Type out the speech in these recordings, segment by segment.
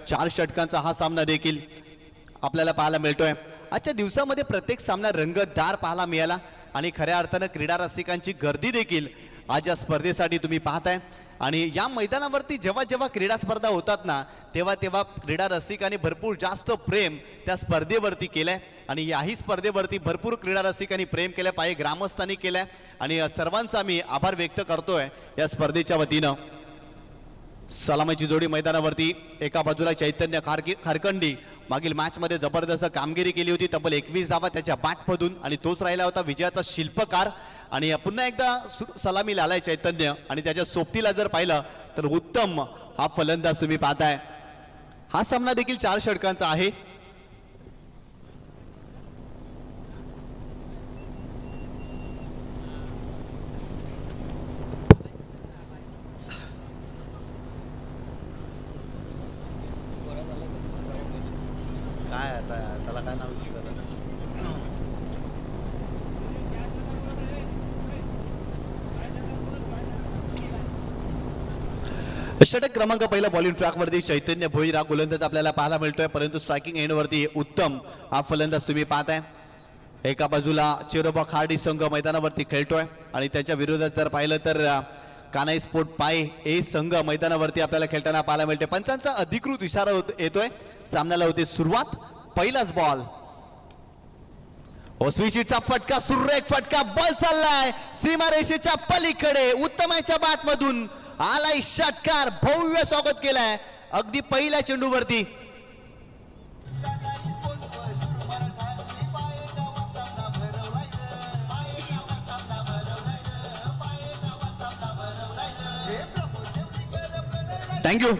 4 षटकांचा हा सामना देखील आपल्याला पाहायला मिळतोय। आजच्या दिवसामध्ये प्रत्येक सामना रंगतदार पाहायला मिळाला आणि खऱ्या अर्थानं क्रीडा रसिकांची गर्दी देखील आज या स्पर्धेसाठी तुम्ही पाहताय। आणि या मैदानावरती जेव्हा जेव्हा क्रीडा स्पर्धा होतात ना तेव्हा तेव्हा क्रीडा रसिकांनी भरपूर जास्त प्रेम त्या स्पर्धेवरती केलंय आणि याही स्पर्धेवरती भरपूर क्रीडा रसिकांनी प्रेम केलं पाहिजे, ग्रामस्थांनी केलंय आणि सर्वांचा मी आभार व्यक्त करतोय या स्पर्धेच्या वतीनं। सलामीची जोडी मैदानावरती, एका बाजूला चैतन्य खारकंडी मागील मॅच मध्ये जबरदस्त कामगिरी केली होती, तब्बल 21 धावा त्याच्या बॅटमधून आणि तोच राहिला होता विजयाचा शिल्पकार। आणि पुन्हा एकदा सलामी आलाय चैतन्य आणि त्याच्या सोबतीला जर पाहिलं तर उत्तम हा फलंदाज तुम्ही पाहताय। हा सामना देखील 4 षटकांचा आहे। काय आता त्याला काय नाव शिकवलं षटक क्रमांक पहिला बॉलिंग ट्रॅक वरती चैतन्य भोईर हा गोलंदाज आपल्याला पाहायला मिळतोय, परंतु स्ट्रायकिंग एंड वरती उत्तम हा फलंदाज तुम्ही पाहताय। एका बाजूला चिरोबा खार्डी संघ मैदानावरती खेळतोय आणि त्याच्या विरोधात जर पाहिलं तर कानाई स्पोर्ट पाय ए संघ मैदानावरती आपल्याला खेळताना पाहायला मिळते। पंचांचा अधिकृत इशारा येतोय, सामन्याला होती सुरुवात। पहिलाच बॉल, ओसवीचीचा फटका, सुरेख फटका, बॉल चाललाय सीमारेषेच्या पलीकडे, उत्तमाच्या बॅटमधून आलाय षटकार, भव्य स्वागत केलाय अगदी पहिल्या चेंडूवरती। थँक्यू।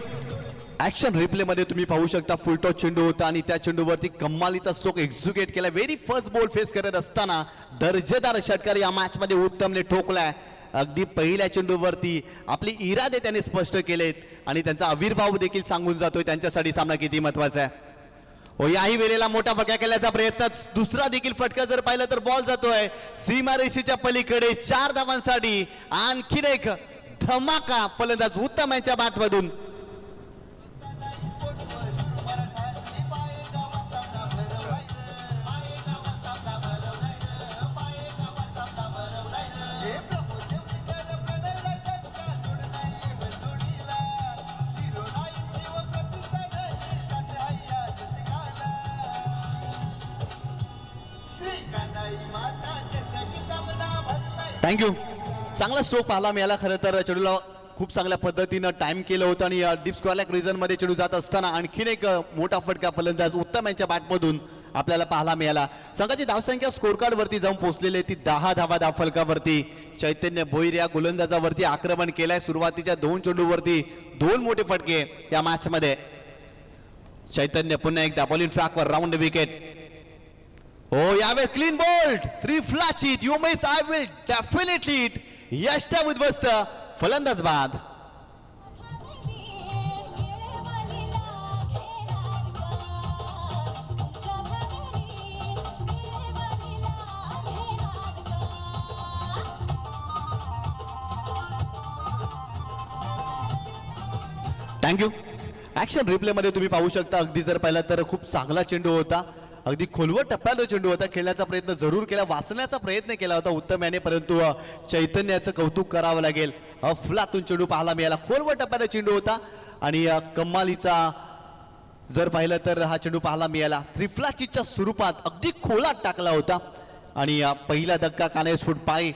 ऍक्शन रिप्ले मध्ये तुम्ही पाहू शकता फुल टॉस चेंडू होता आणि त्या चेंडूवरती कमालीचा स्ट्रोक एक्झिक्यूट केला। व्हेरी फर्स्ट बॉल फेस करत असताना दर्जेदार षटकार या मॅच मध्ये उत्तमने ठोकलाय। अगदी पहिल्या चेंडूवरती आपले इरादे त्यांनी स्पष्ट केलेत आणि त्यांचा आविर्भाव देखील सांगून जातोय त्यांच्यासाठी सामना किती महत्वाचा आहे। हो, याही वेळेला मोठा फटका केल्याचा प्रयत्न, दुसरा देखील फटका जर पाहिलं तर बॉल जातोय सीमारेषेच्या पलीकडे 4 धावांसाठी। आणखीन एक धमाका फलंदाज उत्तम यांच्या बॅटमधून। थँक्यू। चांगला स्ट्रोक पाहायला मिळाला। खरं तर चेंडूला खूप चांगल्या पद्धतीनं टाइम केलं होतं आणि डीप स्क्वेअर रिजन मध्ये चेंडू जात असताना आणखीन एक मोठा फटका फलंदाज उत्तम यांच्या बॅटमधून आपल्याला पाहायला मिळाला। संघाची धावसंख्या स्कोर कार्ड वरती जाऊन पोहोचलेली आहे ती 10 धावा धावफलकावरती। चैतन्य भोईर या गोलंदाजावरती आक्रमण केलंय। सुरुवातीच्या 2 चेंडूवरती 2 मोठे फटके या मॅच मध्ये। चैतन्य पुन्हा एकदा बॉलिंग ट्रॅकवर, राऊंड विकेट। हो, यावेळेस क्लीन बोल्ड, 3 फ्लॅच hit, you miss, I will definitely hit, यष्टा उद्ध्वस्त, फलंदाज बाद। थँक्यू। ऍक्शन रिप्ले मध्ये तुम्ही पाहू शकता अगदी जर पाहिला तर खूप चांगला चेंडू होता, अगदी खोलवर टप्प्याला चेंडू होता। खेळण्याचा प्रयत्न जरूर केला, वाचण्याचा प्रयत्न केला होता उत्तम याने, परंतु चैतन्याचं कौतुक करावं लागेल। अफलातून चेंडू पाहायला मिळाला, खोलवर टप्प्याला चेंडू होता आणि कमालीचा जर पाहिलं तर हा चेंडू पाहायला मिळाला। त्रिफलाचीच्या स्वरूपात अगदी खोलात टाकला होता आणि पहिला धक्का कानाई स्पोर्ट पाय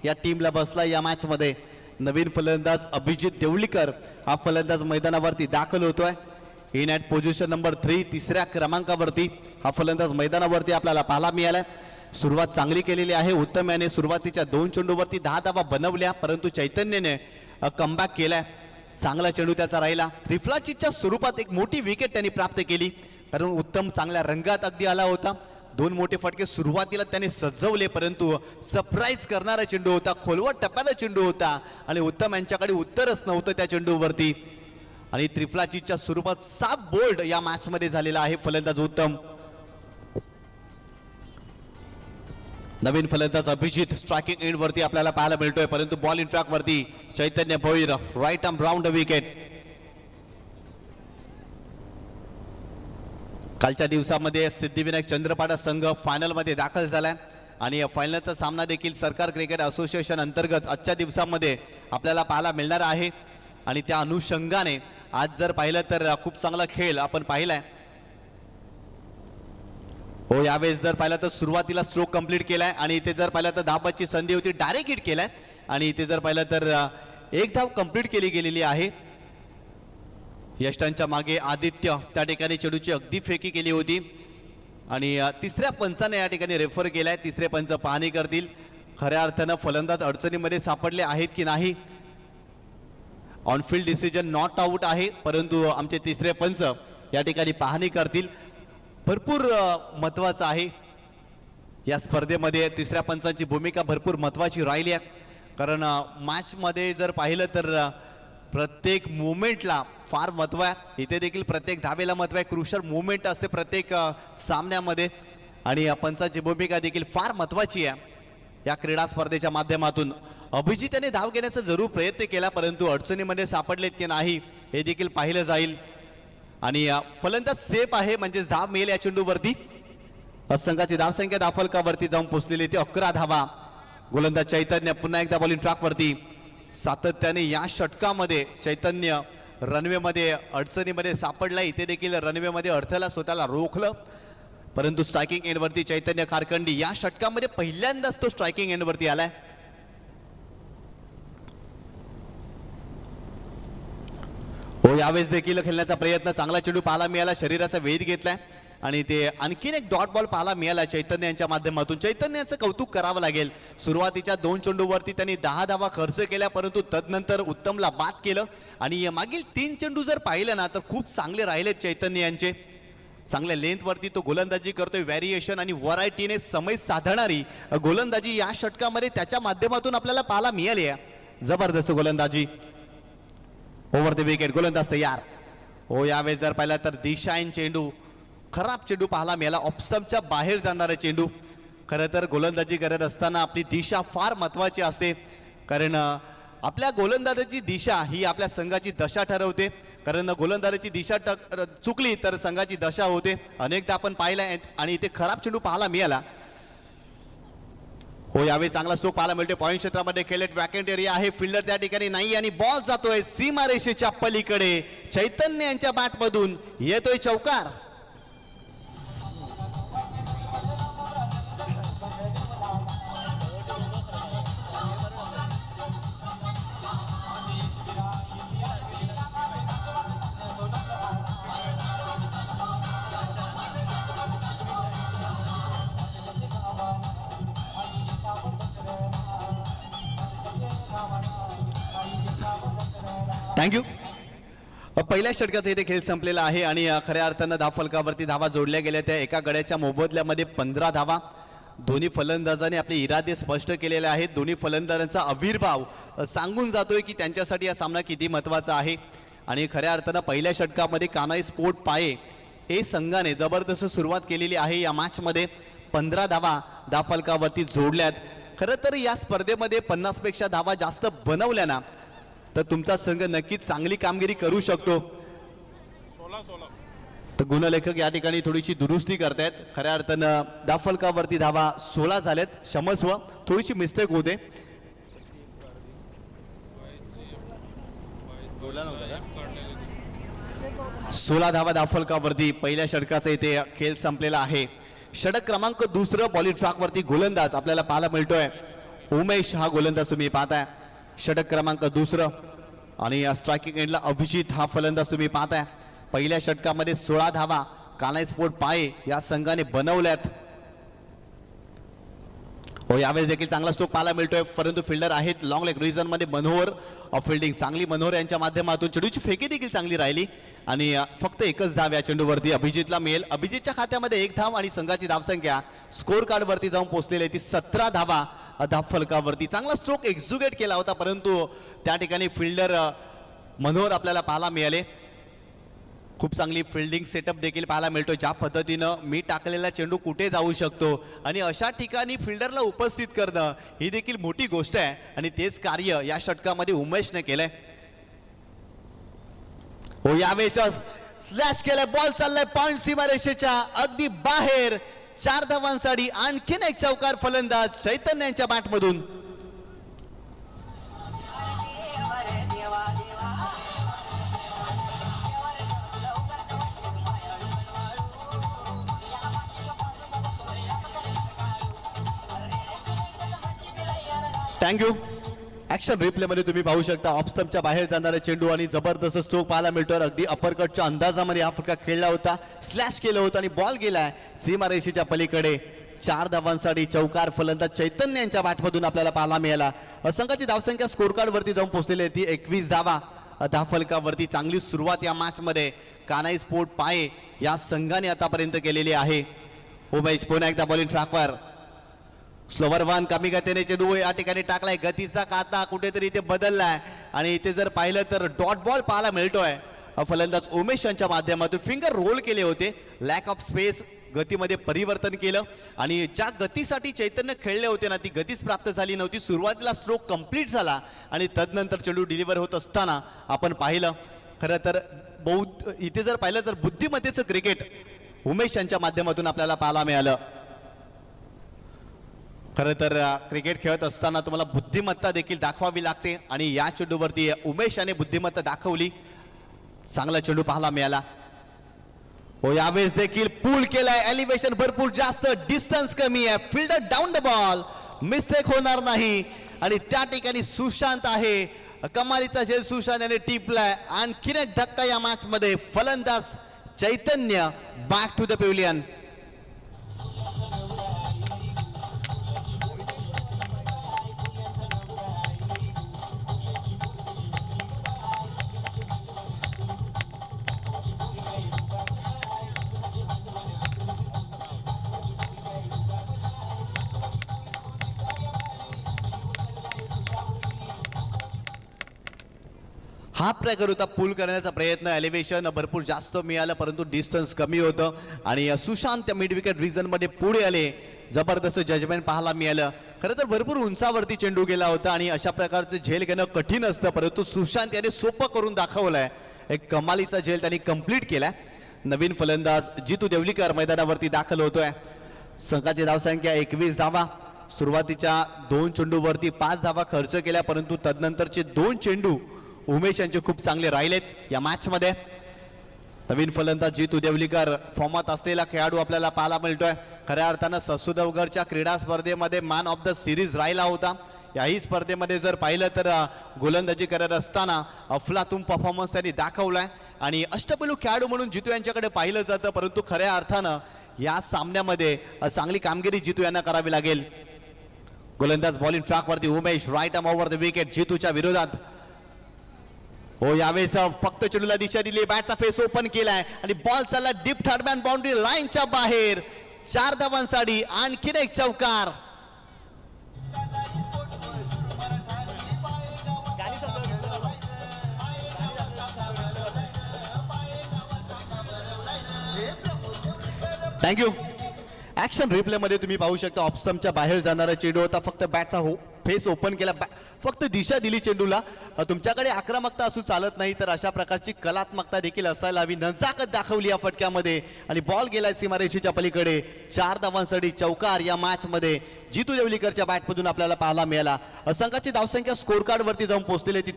या टीमला बसला या मॅच मध्ये। नवीन फलंदाज अभिजित देवलीकर हा फलंदाज मैदानावरती दाखल होतोय। इन ॲट पोझिशन नंबर 3, 3ऱ्या क्रमांकावरती हा फलंदाज मैदानावरती आपल्याला पाहायला मिळालाय। सुरुवात चांगली केलेली आहे उत्तम याने। सुरुवातीच्या 2 चेंडूवरती 10 धावा बनवल्या, परंतु चैतन्यने कमबॅक केलाय। चांगला चेंडू त्याचा राहिला। त्रिफलाचीच्या स्वरूपात एक मोठी विकेट त्यांनी प्राप्त केली, कारण उत्तम चांगल्या रंगात अगदी आला होता। 2 मोठे फटके सुरुवातीला त्याने सजवले, परंतु सरप्राईज करणारा चेंडू होता, खोलवर टप्प्याला चेंडू होता आणि उत्तम यांच्याकडे उत्तरच नव्हतं त्या चेंडूवरती आणि त्रिफलाचीच्या स्वरूपात 7 बोल्ड या मॅच मध्ये झालेला आहे फलंदाज उत्तम। नवीन फलंदाज अभिजित स्ट्रायकिंग एंड वरती आपल्याला पाहायला मिळतोय, परंतु बॉल इन ट्रॅक वरती Chaitanya Bhoir right arm round wicket. कालच्या दिवसामध्ये सिद्धिविनायक चंद्रपाडा संघ फायनलमध्ये दाखल झालाय आणि फायनलचा सामना देखील सरकार क्रिकेट असोसिएशन अंतर्गत आजच्या दिवसामध्ये आपल्याला पाहायला मिळणार आहे आणि त्या अनुषंगाने आज जर पाहिलं तर खूप चांगला खेळ आपण पाहिलाय. हो, यावेळेस जर पाहिलं तर सुरुवातीला स्ट्रोक कंप्लीट केलाय आणि इथे जर पाहिलं तर धाबाची संधी होती, डायरेक्ट हिट केलाय आणि इथे जर पाहिलं तर एक धाव कंप्लीट केली गेलेली आहे. यष्टांच्या मागे आदित्य त्या ठिकाणी चेंडूची अगदी फेकी केली होती आणि तिसऱ्या पंचाने या ठिकाणी रेफर केलाय. तिसरे पंच पाहणी करतील खऱ्या अर्थानं फलंदाज अडचणीमध्ये सापडले आहेत की नाही. ऑनफिल्ड डिसिजन नॉट आउट आहे, परंतु आमचे तिसरे पंच या ठिकाणी पाहणी करतील. भरपूर महत्त्वाचं आहे या स्पर्धेमध्ये. तिसऱ्या पंचांची भूमिका भरपूर महत्त्वाची राहिली आहे, कारण मॅचमध्ये जर पाहिलं तर प्रत्येक मुवमेंटला फार महत्त्व आहे. इथे देखील प्रत्येक धावेला महत्त्व आहे. क्रुशल मुवमेंट असते प्रत्येक सामन्यामध्ये आणि पंचांची भूमिका देखील फार महत्त्वाची आहे या क्रीडा स्पर्धेच्या माध्यमातून. अभिजित याने धाव घेण्याचा जरूर प्रयत्न केला, परंतु अडचणीमध्ये सापडलेत की नाही हे देखील पाहिलं जाईल. आणि फलंदाज सेफ आहे, म्हणजे धाव मिळेल या चेंडूवरती. संघाची धावसंख्या धावफलकावरती जाऊन पोहोचलेली ती 11 धावा. गोलंदाज चैतन्य पुन्हा एकदा बॉलिंग ट्रॅकवरती. सातत्याने या षटकामध्ये चैतन्य रनवेमध्ये अडचणीमध्ये सापडला. इथे देखील रनवेमध्ये अडथळा स्वतःला रोखलं, परंतु स्ट्रायकिंग एंडवरती चैतन्य खारखंडी या षटकामध्ये पहिल्यांदाच तो स्ट्रायकिंग एंडवरती आलाय. हो, यावेळेस देखील खेळण्याचा प्रयत्न, चांगला चेंडू पाहायला मिळाला, शरीराचा वेध घेतलाय आणि ते आणखीन एक डॉट बॉल पाहायला मिळाला चैतन्य यांच्या माध्यमातून. चैतन्य यांचं कौतुक करावं लागेल. सुरुवातीच्या 2 चेंडूवरती त्यांनी 10 धावा खर्च केल्या, परंतु तदनंतर उत्तमला बाद केलं आणि मागील 3 चेंडू जर पाहिलं ना तर खूप चांगले राहिलेत चैतन्य यांचे. चांगल्या लेंथवरती तो गोलंदाजी करतोय. व्हॅरिएशन आणि व्हरायटीने समय साधणारी गोलंदाजी या षटकामध्ये त्याच्या माध्यमातून आपल्याला पाहायला मिळाली आहे. जबरदस्त गोलंदाजी. ओव्हर द विकेट, गोलंदाज तयार. हो, यावेळेस जर पाहिला तर दिशाईन चेंडू, खराब चेंडू पाहायला मिळाला. ऑप्शनच्या बाहेर जाणारा चेंडू. खरं तर गोलंदाजी करत असताना आपली दिशा फार महत्त्वाची असते, कारण आपल्या गोलंदाजाची दिशा ही आपल्या संघाची दशा ठरवते. कारण गोलंदाजाची दिशा चुकली तर संघाची दशा होते. अनेकदा आपण पाहिलं आणि इथे खराब चेंडू पाहायला मिळाला. हो, यावेळी चांगला स्ट्रोक पाहायला मिळतोय. पॉईंट क्षेत्रामध्ये खेळत वॅकेंट एरिया आहे, फिल्डर त्या ठिकाणी नाही आणि बॉल जातोय सीमारेषेच्या पलीकडे. चैतन्य यांच्या बॅटमधून येतोय चौकार. थँक्यू. पहिल्या षटकाचा इथे खेळ संपलेला आहे आणि खऱ्या अर्थानं धावफलकावरती धावा जोडल्या गेल्या. त्या एका गड्याच्या मोबदल्यामध्ये 15 धावा. दोन्ही फलंदाजांनी आपले इरादे स्पष्ट केलेले आहेत. दोन्ही फलंदाजांचा आविर्भाव सांगून जातोय की त्यांच्यासाठी हा सामना किती महत्त्वाचा आहे. आणि खऱ्या अर्थानं पहिल्या षटकामध्ये कानाई स्पोर्ट पाये हे संघाने जबरदस्त सुरुवात केलेली आहे. या मॅचमध्ये 15 धावा धावफलकावरती जोडल्यात. खरं तर या स्पर्धेमध्ये 50 पेक्षा धावा जास्त बनवल्या ना तर तुमचा संघ नक्कीच चांगली कामगिरी करू शकतो. तर गुणलेखक या ठिकाणी थोडीशी दुरुस्ती करतायत. खऱ्या अर्थानं धावफलकावरती धावा 16 झाल्यात. क्षमस्व, थोडीशी मिस्टेक होते. 16 धावा धावफलकावरती पहिल्या षटकाचा इथे खेळ संपलेला आहे. षटक क्रमांक 2 बॉलिंग ट्रॅकवरती गोलंदाज आपल्याला पाहायला मिळतोय उमेश. हा गोलंदाज तुम्ही पाहताय. षटक क्रमांक 2 आणि स्ट्रायकिंग एंडला अभिजित हा फलंदाज तुम्ही पाहताय. पहिल्या षटकामध्ये 16 धावा कानाई स्पोर्ट पाये या संघाने बनवल्यात. हो, यावेळेस देखील चांगला स्ट्रोक पाहायला मिळतोय, परंतु फिल्डर आहेत लॉंग लेग रिजन मध्ये. मनोहर फिल्डिंग चांगली, मनोहर यांच्या माध्यमातून चेंडूची फेकी देखील चांगली राहिली आणि फक्त एकच धाव या चेंडूवरती अभिजितला मिळेल. अभिजितच्या खात्यामध्ये 1 धाव आणि संघाची धावसंख्या स्कोर कार्ड वरती जाऊन पोहोचलेली आहे ती 17 धावा धावफलकावरती. चांगला स्ट्रोक एक्झिक्यूट केला होता, परंतु त्या ठिकाणी फिल्डर मनोहर आपल्याला पाहायला मिळाले. खूप चांगली फिल्डिंग सेटअप देखील पाहायला मिळतो. ज्या पद्धतीनं मी टाकलेला चेंडू कुठे जाऊ शकतो आणि अशा ठिकाणी फिल्डरला उपस्थित करणं ही देखील मोठी गोष्ट आहे आणि तेच कार्य या षटकामध्ये उमेशने केलंय. हो, यावेळेस स्लॅश केलाय, बॉल चाललाय पॉइंट सीमारेषेच्या अगदी बाहेर. 4 धावांसाठी आणखीन एक चौकार फलंदाज चैतन्य यांच्या बॅटमधून. थँक्यू. ऍक्शन रिप्ले मध्ये तुम्ही पाहू शकता ऑफ स्टंपच्या बाहेर जाणारा चेंडू आणि जबरदस्त स्ट्रोक पाहायला मिळतोय. अगदी अपरकटच्या अंदाजामध्ये हा फटका खेळला होता, स्लॅश केलं होतं आणि बॉल गेलाय सीमारेषेच्या पलीकडे. 4 धावांसाठी चौकार फलंदाज चैतन्य यांच्या बॅटमधून आपल्याला पाहायला मिळाला. संघाची धावसंख्या स्कोर कार्ड वरती जाऊन पोहोचलेली आहे ती 21 धावा. धावफलकावरती चांगली सुरुवात या मॅच मध्ये कानाई स्पोर्ट पाये या संघाने आतापर्यंत केलेली आहे. उमेश पुन्हा एकदा बॉलिंग ट्रॅकवर. स्लोवर वन कमी गतीने चेंडू या ठिकाणी टाकलाय. गतीचा काता कुठेतरी इथे बदललाय आणि इथे जर पाहिलं तर डॉट बॉल पाहायला मिळतोय. फलंदाज उमेश यांच्या माध्यमातून फिंगर रोल केले होते, लॅक ऑफ स्पेस गतीमध्ये परिवर्तन केलं आणि ज्या गतीसाठी चैतन्य खेळले होते ना ती गतीच प्राप्त झाली नव्हती. सुरुवातीला स्ट्रोक कंप्लीट झाला आणि तदनंतर चेंडू डिलिव्हर होत असताना आपण पाहिलं खरं तर इथे जर पाहिलं तर बुद्धिमत्तेचं क्रिकेट उमेश यांच्या माध्यमातून आपल्याला पाहायला मिळालं. खरं तर क्रिकेट खेळत असताना तुम्हाला बुद्धिमत्ता देखील दाखवावी लागते आणि या चेंडूवरती उमेश याने बुद्धिमत्ता दाखवली. चांगला चेंडू पाहायला मिळाला. हो यावेळेस देखील पूल केलाय, एलिव्हेशन भरपूर जास्त, डिस्टन्स कमी आहे, fielder down the ball, mistake होणार नाही आणि त्या ठिकाणी सुशांत आहे. कमालीचा झेल सुशांत याने टिपलाय. आणखीन एक धक्का या मॅच मध्ये. फलंदाज Chaitanya back to the pavilion. Half tracker होता, पूल करण्याचा प्रयत्न, एलिव्हेशन भरपूर जास्त मिळालं परंतु डिस्टन्स कमी होतं आणि सुशांत मिड विकेट रिजन मध्ये पुढे आले. जबरदस्त जजमेंट पाहायला मिळालं. खरं तर भरपूर उंचावरती चेंडू गेला होता आणि अशा प्रकारचं झेल घेणं कठीण असतं परंतु सुशांत याने सोपं करून दाखवलंय. एक कमालीचा झेल त्यांनी कंप्लीट केलाय. नवीन फलंदाज जितू देवलीकर मैदानावरती दाखल होतोय. संघाची धावसंख्या 21 धावा. सुरुवातीच्या 2 चेंडूवरती 5 धावा खर्च केल्या परंतु तदनंतरचे 2 चेंडू उमेश यांचे खूप चांगले राहिलेत या मॅच मध्ये. नवीन फलंदाज जितू देवलीकर फॉर्मात असलेला खेळाडू आपल्याला पाहायला मिळतोय. खऱ्या अर्थानं ससुदवगरच्या क्रीडा स्पर्धेमध्ये मॅन ऑफ द सिरीज राहिला होता. याही स्पर्धेमध्ये जर पाहिलं तर गोलंदाजी करत असताना अफलातून परफॉर्मन्स त्यांनी दाखवलाय आणि अष्टपैलू खेळाडू म्हणून जितू यांच्याकडे पाहिलं जातं परंतु खऱ्या अर्थानं या सामन्यामध्ये चांगली कामगिरी जितू यांना करावी लागेल. गोलंदाज बॉलिंग ट्रॅकवरती Umesh, right arm over the wicket जितूच्या विरोधात. हो यावेळेस फक्त चेंडूला दिशा दिली, बॅटचा फेस ओपन केलाय आणि बॉल चालला डीप थर्डमॅन बाउंड्री लाईनच्या बाहेर. 4 धावांसाठी आणखीन एक चौकार. थँक्यू. ऍक्शन रिप्ले मध्ये तुम्ही पाहू शकता ऑफ स्टंपच्या बाहेर जाणारा चेंडू होता. फक्त बॅटचा फेस ओपन केला, फक्त दिशा दिली चेंडूला. तुमच्याकडे आक्रमकता असू चालत नाही तर अशा प्रकारची कलात्मकता देखील असायला हवी. नजाकत दाखवली या फटक्यामध्ये आणि बॉल गेलाय सीमारेषेच्या पलीकडे. 4 धावांसाठी चौकार या मॅच मध्ये जितू देवलीकरच्या बॅटमधून आपल्याला पाहायला मिळाला. संघाची धावसंख्या स्कोर कार्ड वरती जाऊन पोहोचलेली ती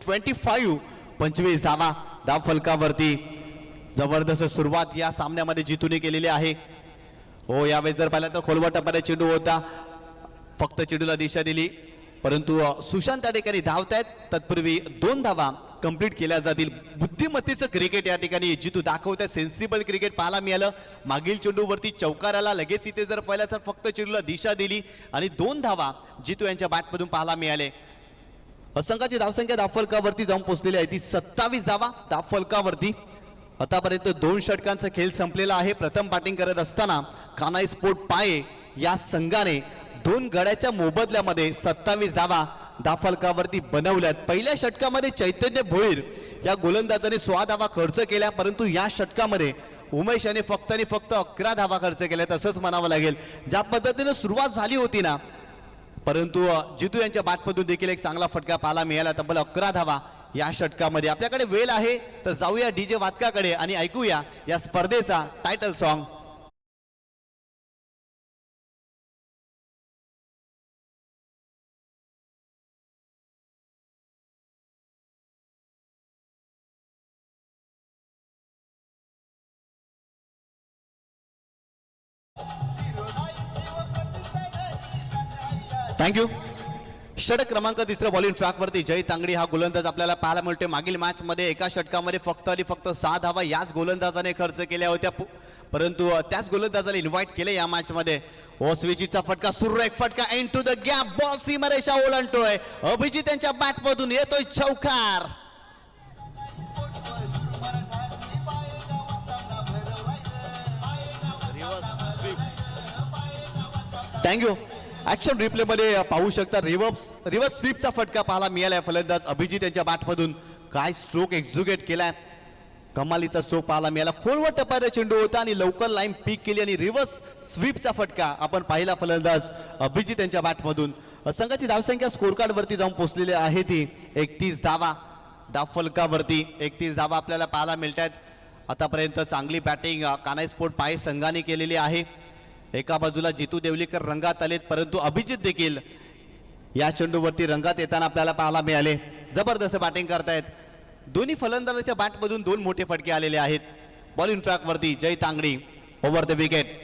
25 धावा. धाव फलकावरती जबरदस्त सुरुवात या सामन्यामध्ये जितूने केलेली आहे. हो यावेळेस जर पाहिलं तर खोलवर टप्प्याने चेंडू होता, फक्त चेंडूला दिशा दिली परंतु सुशांत त्या ठिकाणी धावतायत. तत्पूर्वी 2 धावा कंप्लीट केल्या जातील. बुद्धिमत्तेचं क्रिकेट या ठिकाणी जितू दाखवत आहे. सेन्सिबल क्रिकेट पाहायला मिळालं. मागील चेंडूवरती चौकाराला लगेच इथे जर पाहिलं तर फक्त चेंडूला दिशा दिली आणि 2 धावा जितू यांच्या बॅटमधून पाहायला मिळाले. संघाची धावसंख्या धावफलकावरती जाऊन पोहोचलेली आहे ती 27 धावा. धावफलकावरती आतापर्यंत 2 षटकांचा खेळ संपलेला आहे. प्रथम बॅटिंग करत असताना कानाई स्पोर्ट पाये या संघाने 2 गड्याच्या मोबदल्यामध्ये 27 धावा धावफलकावरती बनवल्यात. पहिल्या षटकामध्ये चैतन्य भोईर या गोलंदाजाने 16 धावा खर्च केल्या परंतु या षटकामध्ये उमेश याने फक्त आणि फक्त 11 धावा खर्च केल्या. तसंच म्हणावं लागेल. ज्या पद्धतीने सुरुवात झाली होती ना परंतु जितू यांच्या बॅटमधून देखील एक चांगला फटका पाहायला मिळाला. तब्बल 11 धावा या षटकामध्ये. आपल्याकडे वेळ आहे तर जाऊया डीजे वादकाकडे आणि ऐकूया या स्पर्धेचा टायटल सॉन्ग. थँक्यू. षटक क्रमांक तिसरं बॉलिंग ट्रॅकवरती जय तांगडी हा गोलंदाज आपल्याला पाहायला मिळतोय. मागील मॅच मध्ये एका षटकामध्ये फक्त आणि फक्त 6 धावा याच गोलंदाजाने खर्च केल्या होत्या, परंतु त्याच गोलंदाजाला इन्व्हाइट केले या मॅच मध्ये. स्विचिटचा फटका, सुरू एक फटका, and to the gap, ball सीमारेषा ओलांडतोय. अभिजित यांच्या बॅट मधून येतोय चौकार. थँक्यू. ऍक्शन रिप्ले मध्ये पाहू शकता रिव्हर्स स्वीपचा फटका पाहायला मिळालाय. फलंदाज अभिजित यांच्या बॅटमधून काय स्ट्रोक एक्झिक्यूट केलाय, कमालीचा स्ट्रोक पाहायला मिळाला. खोलवर टप्प्याचा चेंडू होता आणि लवकर लाईन पीक केली आणि रिव्हर्स स्वीपचा फटका आपण पाहिला फलंदाज अभिजित यांच्या बॅटमधून. संघाची धावसंख्या स्कोर कार्ड वरती जाऊन पोहोचलेली आहे ती 31 धावा. धावफलकावरती 31 धावा आपल्याला पाहायला मिळत आहेत. आतापर्यंत चांगली बॅटिंग कानाई स्पोर्ट पाय संघाने केलेली आहे. एका बाजूला जितू देवलीकर रंगात आलेत, परंतु अभिजित देखील या चेंडूवरती रंगात येताना आपल्याला पाहायला मिळाले. जबरदस्त बॅटिंग करतायत. दोन्ही फलंदाजांच्या बॅटमधून 2 मोठे फटके आलेले आहेत. बॉलिंग ट्रॅकवरती Jay Tangdi over the wicket.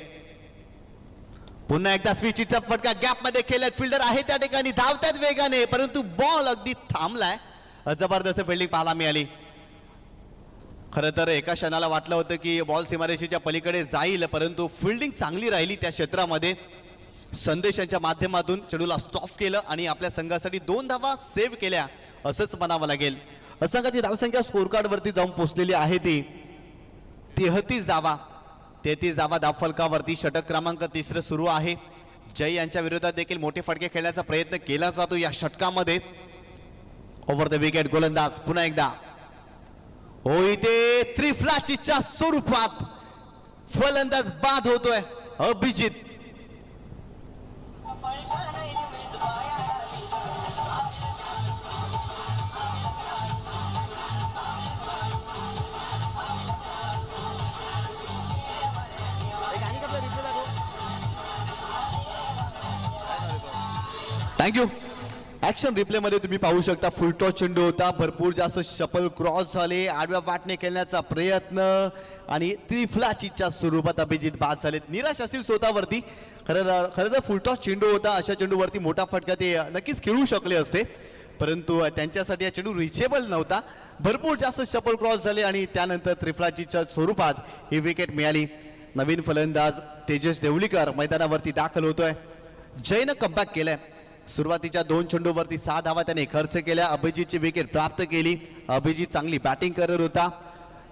पुन्हा एकदा स्विचिटचा फटका गॅपमध्ये खेळत, फिल्डर आहे त्या ठिकाणी, धावतात वेगाने, परंतु बॉल अगदी थांबलाय. जबरदस्त फिल्डिंग पाहायला मिळाली. खरं तर एका क्षणाला वाटलं होतं की बॉल सीमारेषेच्या पलीकडे जाईल, परंतु फिल्डिंग चांगली राहिली त्या क्षेत्रामध्ये. संदेशांच्या माध्यमातून चेंडूला स्टॉप केलं आणि आपल्या संघासाठी 2 धावा सेव्ह केल्या असंच म्हणावं लागेल. संघाची धावसंख्या स्कोर कार्ड वरती जाऊन पोहोचलेली आहे ती 33 धावा. 33 धावा धावफलकावरती. षटक क्रमांक तिसरं सुरू आहे. जय यांच्या विरोधात देखील मोठे फटके खेळण्याचा प्रयत्न केला जातो या षटकामध्ये. ओव्हर द विकेट गोलंदाज पुन्हा एकदा. इथे त्रिफलाचीच्या स्वरूपात फलंदाज बाद होतोय अभिजित. थँक्यू. ऍक्शन रिप्ले मध्ये तुम्ही पाहू शकता फुलटॉस चेंडू होता, भरपूर जास्त शपल क्रॉस झाले, आडव्या वाटणे खेळण्याचा प्रयत्न आणि त्रिफलाचीच्या स्वरूपात अभिजित बाद झालेत. निराश असतील स्वतःवरती. खरं तर फुलटॉस चेंडू होता, अशा चेंडूवरती मोठा फटका ते नक्कीच खेळू शकले असते, परंतु त्यांच्यासाठी हा चेंडू रिचेबल नव्हता. भरपूर जास्त शपल क्रॉस झाले आणि त्यानंतर त्रिफलाचीच्या स्वरूपात ही विकेट मिळाली. नवीन फलंदाज तेजस देवलीकर मैदानावरती दाखल होतोय. जयनं कमबॅक केलंय. सुरुवातीच्या 2 चेंडूवरती 6 धावा त्याने खर्च केल्या. अभिजितची विकेट प्राप्त केली. अभिजित चांगली बॅटिंग करत होता.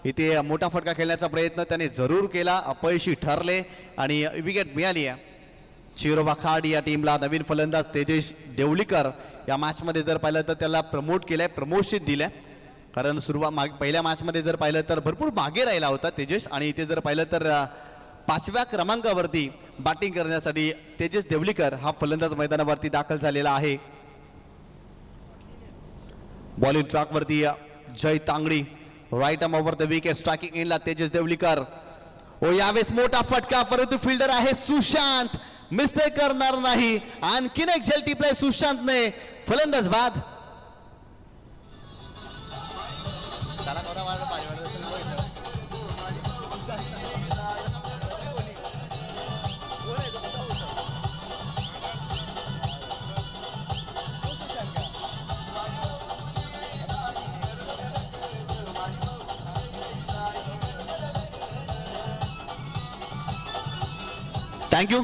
इथे मोठा फटका खेळण्याचा प्रयत्न त्याने जरूर केला, अपयशी ठरले आणि विकेट मिळाली आहे. चिरोबा खाड या टीमला नवीन फलंदाज तेजस देवलीकर या मॅचमध्ये जर पाहिलं तर त्याला प्रमोट केलंय, प्रमोशन दिलंय. कारण पहिल्या मॅचमध्ये जर पाहिलं तर भरपूर मागे राहिला होता तेजस, आणि इथे जर पाहिलं तर 5व्या क्रमांकावरती बॅटिंग करण्यासाठी तेजस देवलीकर हा फलंदाज मैदानावरती दाखल झालेला आहे. बॉलिंग ट्रॅकवरती Jay Tangdi, right arm over the wicket, striking एंडला तेजस देवलीकर. यावेळेस मोठा फटका, परंतु फिल्डर आहे सुशांत, मिस्टेक करणार नाही. आणखीन एक झेल प्ले सुशांतने, फलंदाज बाद. थँक्यू.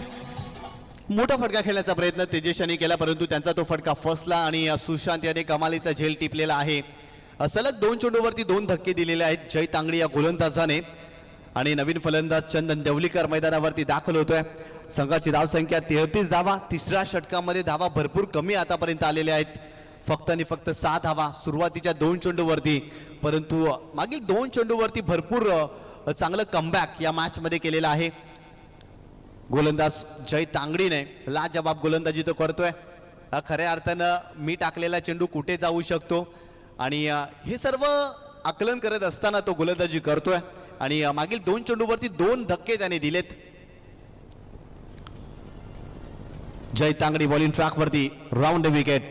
मोठा फटका खेळण्याचा प्रयत्न तेजस यांनी केला, परंतु त्यांचा तो फटका फसला आणि सुशांत याने कमालीचा झेल टिपलेला आहे. सलग 2 चेंडूवरती 2 धक्के दिलेले आहेत जय तांगडी या गोलंदाजाने. आणि नवीन फलंदाज चंदन देवलीकर मैदानावरती दाखल होतोय. संघाची धावसंख्या 33 धावा. तिसऱ्या षटकामध्ये धावा भरपूर कमी आतापर्यंत आलेल्या आहेत, फक्त आणि फक्त 6 धावा सुरुवातीच्या 2 चेंडूवरती, परंतु मागील 2 चेंडूवरती भरपूर चांगलं कमबॅक या मॅच मध्ये केलेलं आहे. गोलंदाज जय तांगडीने लाजवाब गोलंदाजी तो करतोय. खऱ्या अर्थानं मी टाकलेला चेंडू कुठे जाऊ शकतो आणि हे सर्व आकलन करत असताना तो गोलंदाजी करतोय आणि मागील 2 चेंडूवरती 2 धक्के त्याने दिलेत. जय तांगडी बॉलिंग ट्रॅकवरती round the wicket,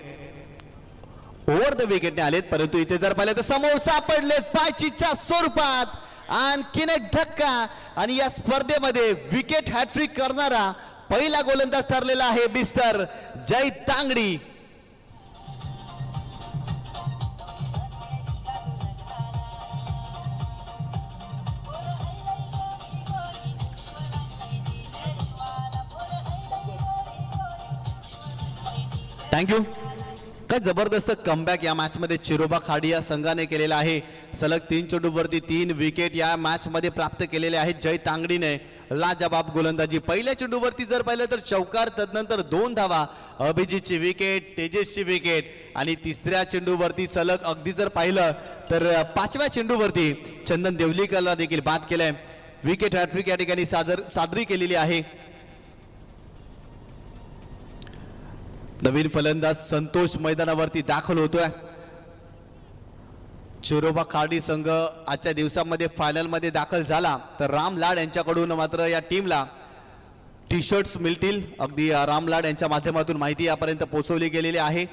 over the विकेटने आलेत. परंतु इथे जर पाहिलं तर समोर सापडलेत पायचीच्या स्वरूपात आणखीन एक धक्का आणि या स्पर्धेमध्ये विकेट हॅट्रिक करणारा पहिला गोलंदाज ठरलेला आहे मिस्टर जय तांगडी. थँक्यू. काय जबरदस्त कमबॅक या मॅच मध्ये चिरोबा खाडी या संघाने केलेला आहे. सलग 3 चेंडूवरती 3 विकेट या मॅच मध्ये प्राप्त केलेले आहेत जय तांगडीने. लाजवाब गोलंदाजी. पहिल्या चेंडूवरती जर पाहिलं तर चौकार, तदनंतर 2 धावा, अभिजितची विकेट, तेजसची विकेट आणि तिसऱ्या चेंडूवरती सलग अगदी जर पाहिलं तर 5व्या चेंडूवरती चंदन देवलीकरला देखील बाद केलंय. विकेट हॅट्रिक या ठिकाणी साजरी केलेली आहे. नवीन फलंदाज संतोष मैदानावरती दाखल होतोय. चिरोबा खाडी संघ आजच्या दिवसामध्ये फायनल मध्ये दाखल झाला तर राम लाड यांच्याकडून मात्र या टीमला टी शर्ट्स मिळतील. अगदी राम लाड यांच्या माध्यमातून माहिती यापर्यंत पोहोचवली गेलेली आहे.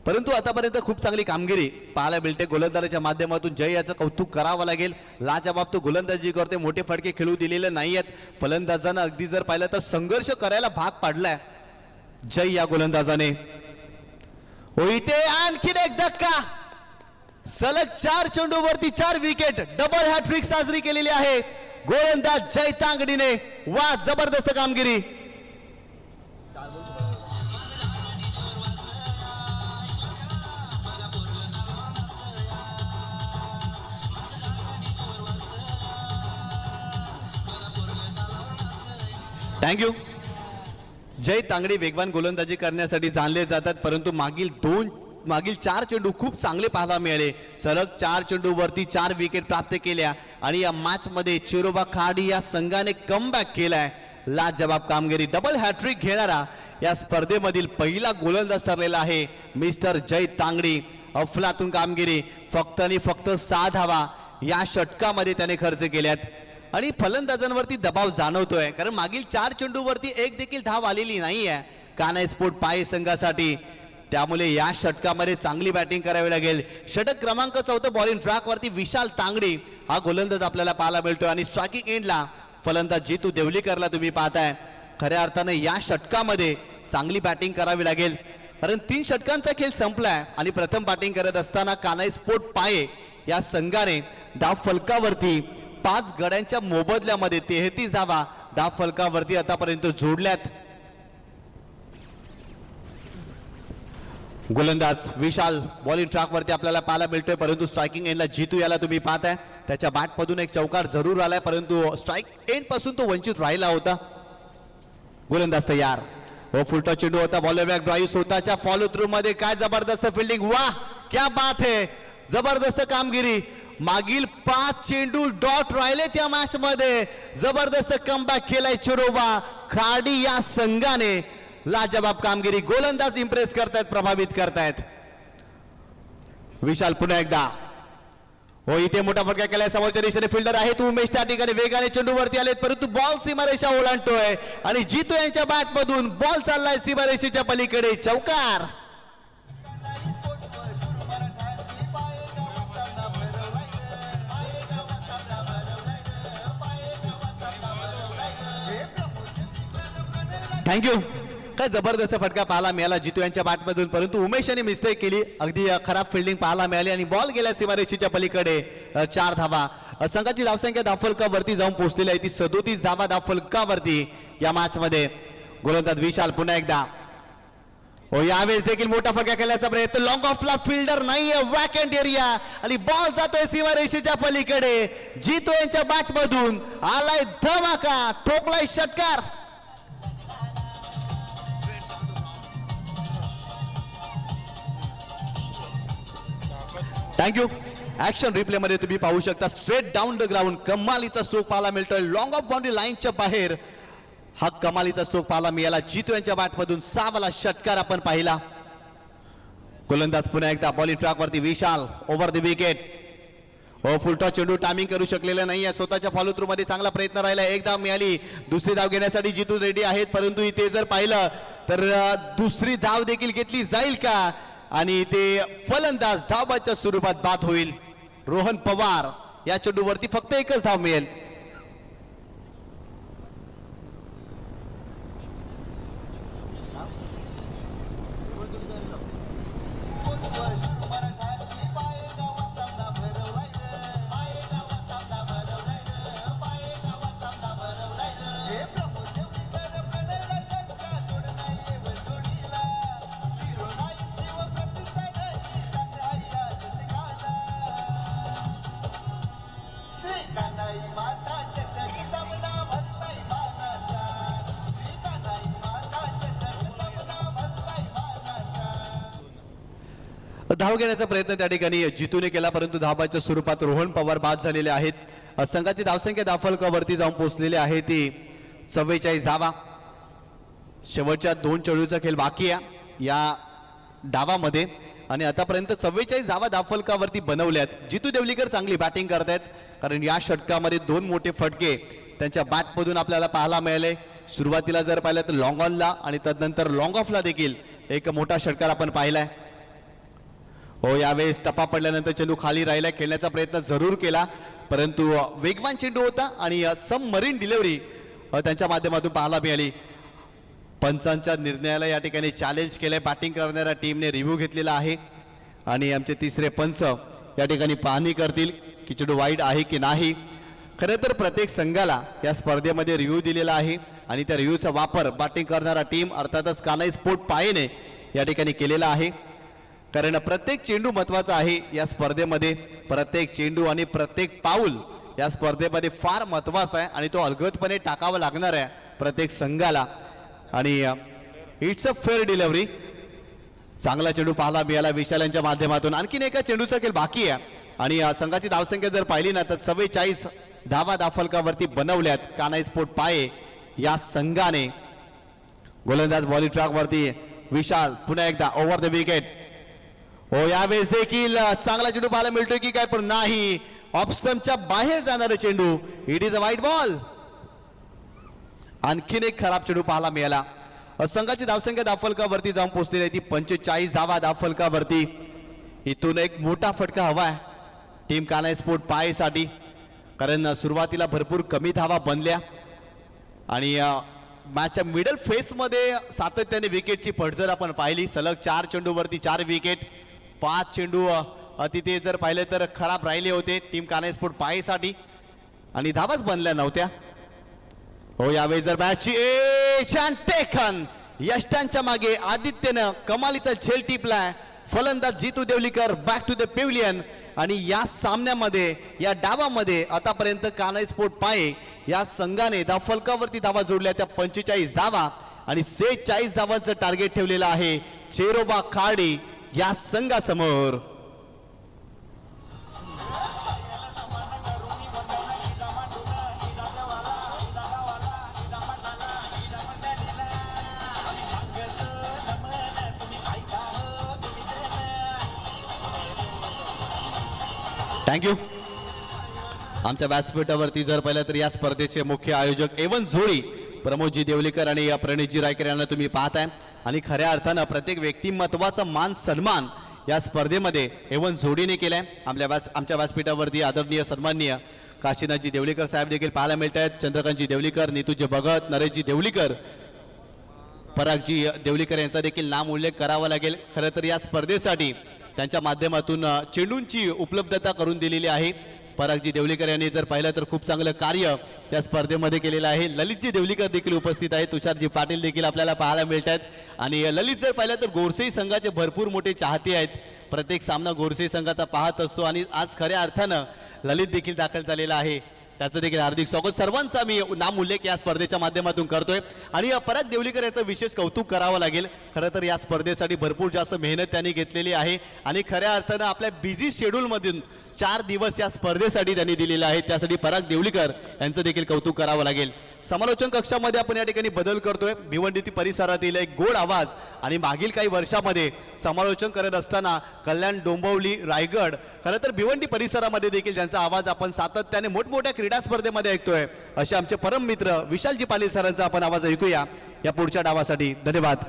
परंतु आतापर्यंत खूप चांगली कामगिरी पाहायला मिळते गोलंदाजाच्या माध्यमातून. जय याचं कौतुक करावं लागेल. लाजवाब तो गोलंदाजी करते, मोठे फटके खेळू दिलेले नाही आहेत. फलंदाजांना अगदी जर पाहिलं तर संघर्ष करायला भाग पाडलाय जय या गोलंदाजाने. हो इथे आणखीन एक धक्का. सलग 4 चेंडूवरती 4 विकेट, डबल हॅट्रिक साजरी केलेली आहे गोलंदाज जय तांगडीने. वा, जबरदस्त कामगिरी. थँक्यू. जय तांगडी वेगवान गोलंदाजी करण्यासाठी जाणले जातात, परंतु मागील 4 चेंडू खूप चांगले पाहायला मिळाले. सलग 4 चेंडूवरती 4 विकेट प्राप्त केल्या आणि या मॅच मध्ये चिरोबा खाडी या संघाने कमबॅक केलाय. लाजवाब कामगिरी. डबल हॅट्रिक घेणारा या स्पर्धेमधील पहिला गोलंदाज ठरलेला आहे मिस्टर जय तांगडी. अफलातून कामगिरी. फक्त आणि फक्त 6 धावा या षटकामध्ये त्याने खर्च केल्यात आणि फलंदाजांवरती दबाव जाणवतोय, कारण मागील 4 चेंडूवरती एक देखील धाव आलेली नाहीये कान्हाई स्पोर्ट पाय संघासाठी. त्यामुळे या षटकामध्ये चांगली बॅटिंग करावी लागेल. षटक क्रमांक 4 बॉलिंग ट्रॅकवरती विशाल तांगडी हा गोलंदाज आपल्याला पाहायला मिळतोय आणि स्ट्रायकिंग एंडला फलंदाज जितू देवलीकरला तुम्ही पाहताय. खऱ्या अर्थाने या षटकामध्ये चांगली बॅटिंग करावी लागेल, कारण 3 षटकांचा खेळ संपलाय आणि प्रथम बॅटिंग करत असताना कान्हाई स्पोर्ट पाय या संघाने धाव फलकावरती 5 गड्यांच्या मोबदल्यामध्ये 33 धावा धाव फलकावरती आतापर्यंत जोडल्यात. गोलंदाज विशाल बॉलिंग ट्रॅकवरती आपल्याला पाहायला मिळतोय, परंतु स्ट्रायकिंग एंडला जितू याला तुम्ही पाहताय. त्याच्या बॅटमधून एक चौकार जरूर आलाय, परंतु स्ट्राईक एंड पासून तो वंचित राहिला होता. गोलंदाज तयार. हो, फुलटा चेंडू होता. बॉलर बॅक ड्राईव्ह स्वतःच्या फॉलो थ्रू मध्ये. काय जबरदस्त फिल्डिंग. वाह, क्या बात है. जबरदस्त कामगिरी. मागील 5 चेंडू डॉट राहिले त्या मॅच मध्ये. जबरदस्त कमबॅक केलाय चिरोबा खाडी या संघाने. लाजवाब कामगिरी. गोलंदाज इम्प्रेस करतायत, प्रभावित करतायत. विशाल पुन्हा एकदा. हो, इथे मोठा फटका केलाय. समोरच्या दिशेने फिल्डर आहे तू उमेश त्या ठिकाणी वेगाने चेंडूवरती आलेत, परंतु बॉल सीमारेषा ओलांडतोय आणि जितू यांच्या बॅट मधून बॉल चाललाय सीमारेषेच्या पलीकडे. चौकार. थँक्यू. काय जबरदस्त फटका पाहायला मिळाला जितू यांच्या बॅटमधून, परंतु उमेश यांनी मिस्टेक केली. अगदी खराब फिल्डिंग पाहायला मिळाली आणि बॉल गेला सीमारेषेच्या पलीकडे. 4 धावा. संघाची धावसंख्या धावफलकावरती जाऊन पोहोचलेली आहे ती 37 धावा धावफलकावरती या मॅच मध्ये. गोलंदाज विशाल पुन्हा एकदा. हो, यावेळेस देखील मोठा फटका केल्याचा प्रयत्न. लॉंग ऑफला फिल्डर नाहीये, वॅकंट एरिया आणि बॉल जातोय सीमारेषेच्या पलीकडे. जितू यांच्या बॅटमधून आलाय धमाका, ठोकलाय षटकार. थँक्यू. ऍक्शन रिप्ले मध्ये तुम्ही पाहू शकता स्ट्रेट डाऊन द ग्राउंड कमालीचा स्ट्रोक पाहायला मिळतोय. लॉंग ऑफ बाउंड्री लाईनच्या बाहेर हा कमालीचा स्ट्रोक पाहायला मिळाला. जितू यांच्या बॅटमधून 6 षटकार आपण पाहिला. गोलंदाज पुन्हा एकदा बॉलिंग ट्रॅकवरती Vishal over the wicket. Full toss चेंडू टायमिंग करू शकलेला नाहीये. स्वतःच्या फॉलो थ्रू मध्ये चांगला प्रयत्न राहिला. एक धाव मिळाली. दुसरी धाव घेण्यासाठी जितू रेड्डी आहेत, परंतु इथे जर पाहिलं तर दुसरी धाव देखील घेतली जाईल का आणि ते फलंदाज धावाच्या स्वरूपात बाद होईल. रोहन पवार या चेंडूवरती फक्त एकच धाव मिळेल. धाव घेण्याचा प्रयत्न त्या ठिकाणी जितूने केला, परंतु धावाच्या स्वरूपात रोहन पवार बाद झालेले आहेत. संघाची धावसंख्या धावफलकावरती जाऊन पोहोचलेली आहे ती 44 धावा. शेवटच्या 2 चेंडूचा खेळ बाकी आहे या डावामध्ये आणि आतापर्यंत 44 धावा धावफलकावरती बनवल्यात. जितू देवलीकर चांगली बॅटिंग करतायत, कारण या षटकामध्ये 2 मोठे फटके त्यांच्या बॅटमधून आपल्याला पाहायला मिळाले. सुरुवातीला जर पाहिलं तर लॉंग ऑनला आणि तदनंतर लॉंग ऑफला देखील एक मोठा षटकार आपण पाहिलाय. यावेळेस टप्पा पडल्यानंतर चेंडू खाली राहिला. खेळण्याचा प्रयत्न जरूर केला, परंतु वेगवान चेंडू होता आणि सबमरीन डिलिव्हरी त्यांच्या माध्यमातून पाहायला मिळाली. पंचांच्या निर्णयाला या ठिकाणी चॅलेंज केलंय. बॅटिंग करणाऱ्या टीमने रिव्ह्यू घेतलेला आहे आणि आमचे तिसरे पंच या ठिकाणी पाहणी करतील की चेंडू वाईड आहे की नाही. खरं तर प्रत्येक संघाला या स्पर्धेमध्ये रिव्ह्यू दिलेला आहे आणि त्या रिव्ह्यूचा वापर बॅटिंग करणारा टीम अर्थातच कानाई स्पोर्ट पायने या ठिकाणी केलेला आहे. कारण प्रत्येक चेंडू महत्वाचा आहे या स्पर्धेमध्ये. प्रत्येक चेंडू आणि प्रत्येक पाऊल या स्पर्धेमध्ये फार महत्वाचा आहे आणि तो अलगदपणे टाकावा लागणार आहे प्रत्येक संघाला. आणि इट्स अ फेअर डिलिव्हरी. चांगला चेंडू पाहायला मिळाला विशाल यांच्या माध्यमातून. आणखीन एका चेंडूचा खेळ बाकी आहे आणि संघाची धावसंख्या जर पाहिली ना तर 44 धावा धावफलकावरती बनवल्यात कानाई स्पोर्ट पाये या संघाने. गोलंदाज बॉलिंग ट्रॅकवरती विशाल पुन्हा एकदा ओव्हर द विकेट. यावेळेस देखील चांगला चेंडू पाहायला मिळतोय की काय, पण नाही. ऑफस्टंपच्या बाहेर जाणारा चेंडू. इट इज अ वाईट बॉल. आणखीन एक खराब चेंडू पाहायला मिळाला. संघाची धावसंख्या धावफलकावरती जाऊन पोहोचलेली आहे ती 45 धावा धावफलकावरती. इथून एक मोठा फटका हवाय टीम कानाई स्पोर्ट पायसाठी, कारण सुरुवातीला भरपूर कमी धावा बनल्या आणि मॅचच्या मिडल फेसमध्ये सातत्याने विकेटची पडझड आपण पाहिली. सलग 4 चेंडूवरती 4 विकेट. 5 चेंडू तिथे जर पाहिले तर खराब राहिले होते टीम कानाई स्पोर्ट पायसाठी आणि धावाच बनल्या नव्हत्या. यावेळी जर मॅचची टेकन यष्टांच्या मागे आदित्यनं कमालीचा झेल टिपलाय. फलंदाज जितू देवलीकर बॅक टू द पेव्हिलियन आणि या सामन्यामध्ये या डावामध्ये आतापर्यंत कानाई स्पोर्ट पाये या संघाने धावफलकावरती धावा जोडल्या त्या 45 धावा आणि 46 धावांचं टार्गेट ठेवलेलं आहे चेरोबा खार्डी या संघासमोर. थँक्यू. आमच्या व्यासपीठावरती जर पाहिलं तर या स्पर्धेचे मुख्य आयोजक एवन जोडी प्रमोदजी देवलीकर आणि प्रणितजी रायकर यांना तुम्ही पाहताय आणि खऱ्या अर्थानं प्रत्येक व्यक्तिमत्वाचा मान सन्मान या स्पर्धेमध्ये एवन जोडीने केलाय. आमच्या व्यासपीठावरती आदरणीय सन्माननीय काशीनाथजी देवलीकर साहेब देखील पाहायला मिळत आहेत. चंद्रकांतजी देवलीकर, नीतूजी भगत, नरेशजी देवलीकर, परागजी देवलीकर यांचा देखील नाम उल्लेख करावा लागेल. खरं तर या स्पर्धेसाठी त्यांच्या माध्यमातून चेंडूंची उपलब्धता करून दिलेली आहे. परागजी देवलीकर यांनी जर पाहिलं तर खूप चांगलं कार्य या स्पर्धेमध्ये केलेलं आहे. ललितजी देवलीकर देखील उपस्थित आहेत. तुषारजी पाटील देखील आपल्याला पाहायला मिळत आहेत आणि ललित जर पाहिलं तर गोरसेई संघाचे भरपूर मोठे चाहते आहेत. प्रत्येक सामना गोरसेई संघाचा पाहत असतो आणि आज खऱ्या अर्थानं ललित देखील दाखल झालेला आहे. त्याचं देखील हार्दिक स्वागत. सर्वांचा मी नाम उल्लेख या स्पर्धेच्या माध्यमातून करतोय आणि पराग देवलीकर याचं विशेष कौतुक करावं लागेल. खरं तर या स्पर्धेसाठी भरपूर जास्त मेहनत त्यांनी घेतलेली आहे आणि खऱ्या अर्थानं आपल्या बिझी शेड्यूलमधून 4 दिवस या स्पर्धेसाठी त्यांनी दिलेले आहेत, त्यासाठी पराग देवळीकर यांचं देखील कौतुक करावं लागेल. समालोचन कक्षामध्ये आपण या ठिकाणी बदल करतोय. भिवंडी परिसरातील एक गोड आवाज आणि मागील काही वर्षामध्ये समालोचन करत असताना कल्याण, डोंबिवली, रायगड, खरं तर भिवंडी परिसरामध्ये देखील त्यांचा आवाज आपण सातत्याने मोठमोठ्या क्रीडा स्पर्धेमध्ये ऐकतोय. असे आमचे परम मित्र विशालजी पाटील सरांचा आपण आवाज ऐकूया या पुढच्या डावासाठी. धन्यवाद.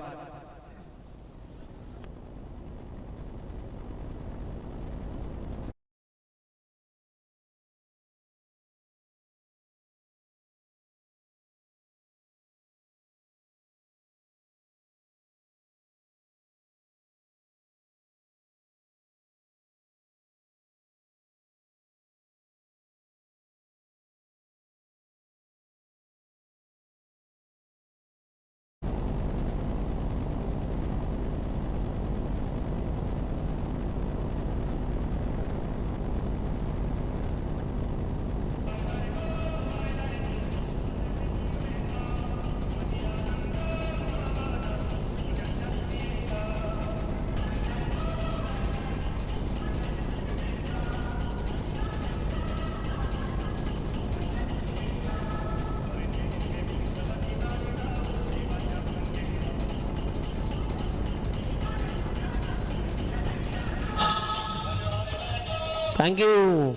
थँक्यू.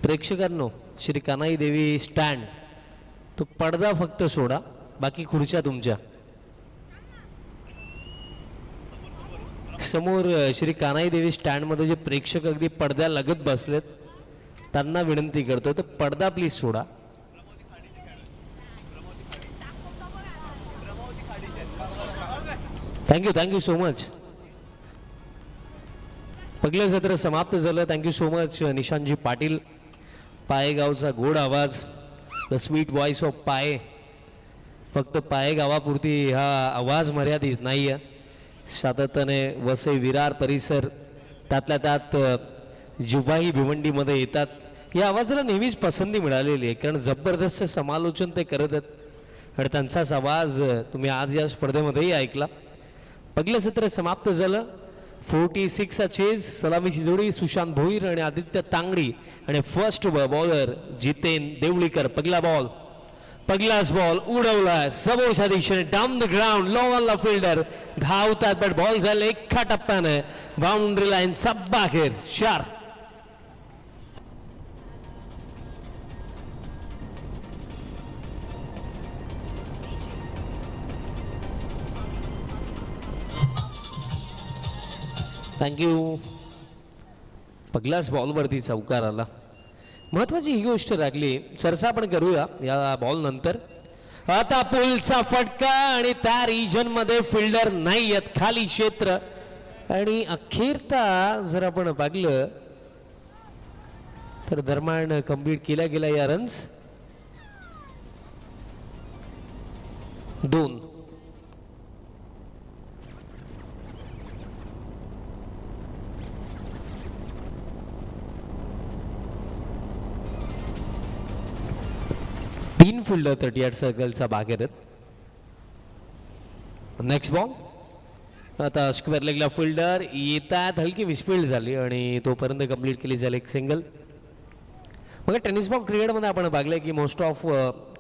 प्रेक्षकांनो, श्री कानाई देवी स्टँड, तो पडदा फक्त सोडा, बाकी खुर्च्या तुमच्या समोर. श्री कानाई देवी स्टँडमध्ये जे प्रेक्षक अगदी पडद्या लगत बसलेत त्यांना विनंती करतो, तर पडदा प्लीज सोडा. Thank you so much. पहिलं सत्र समाप्त झालं. Thank you so much Nishantji Patil. पायेगावचा गोड आवाज, द स्वीट व्हॉइस ऑफ पाये. फक्त पायेगावापुरती हा आवाज मर्यादित नाही आहे. सातत्याने वसई विरार परिसर, त्यातल्या त्यात जेव्हाही भिवंडीमध्ये येतात या आवाजाला नेहमीच पसंती मिळालेली आहे, कारण जबरदस्त समालोचन ते करत आहेत आणि त्यांचाच आवाज तुम्ही आज या स्पर्धेमध्येही ऐकला. पहिलं सत्र समाप्त झालं. 46 चेज, सलामीची जोडी सुशांत भोईर आणि आदित्य तांगडी आणि फर्स्ट बॉलर जितेन देवळीकर. पहिलाच बॉल उडवलाय समोरच्या दिशेने डाऊन द ग्राउंड. लॉंगला फिल्डर धावतात, बट बॉल झाला एका टप्प्याने बाउंड्री लाईन बाहेर. 4. थँक्यू. पहिल्याच बॉलवरती चौकार आला. महत्वाची ही गोष्ट राखली, चर्चा आपण करूया या बॉल नंतर. आता पुलचा फटका आणि त्या रिजन मध्ये फिल्डर नाही आहेत, खाली क्षेत्र. आणि अखेरता जर आपण पाहिलं तर दरम्यान कंप्लीट केल्या गेल्या या रन्स 2. तीन फिल्डर 38 सर्कलचा बाहेर आहेत. Next ball. आता स्क्वेअर लेगला फिल्डर येतात, हलकी मिसफिल्ड झाली आणि तोपर्यंत कंप्लीट केली झाली एक सिंगल. मग टेनिस बॉल क्रिकेटमध्ये आपण पाहिलं की मोस्ट ऑफ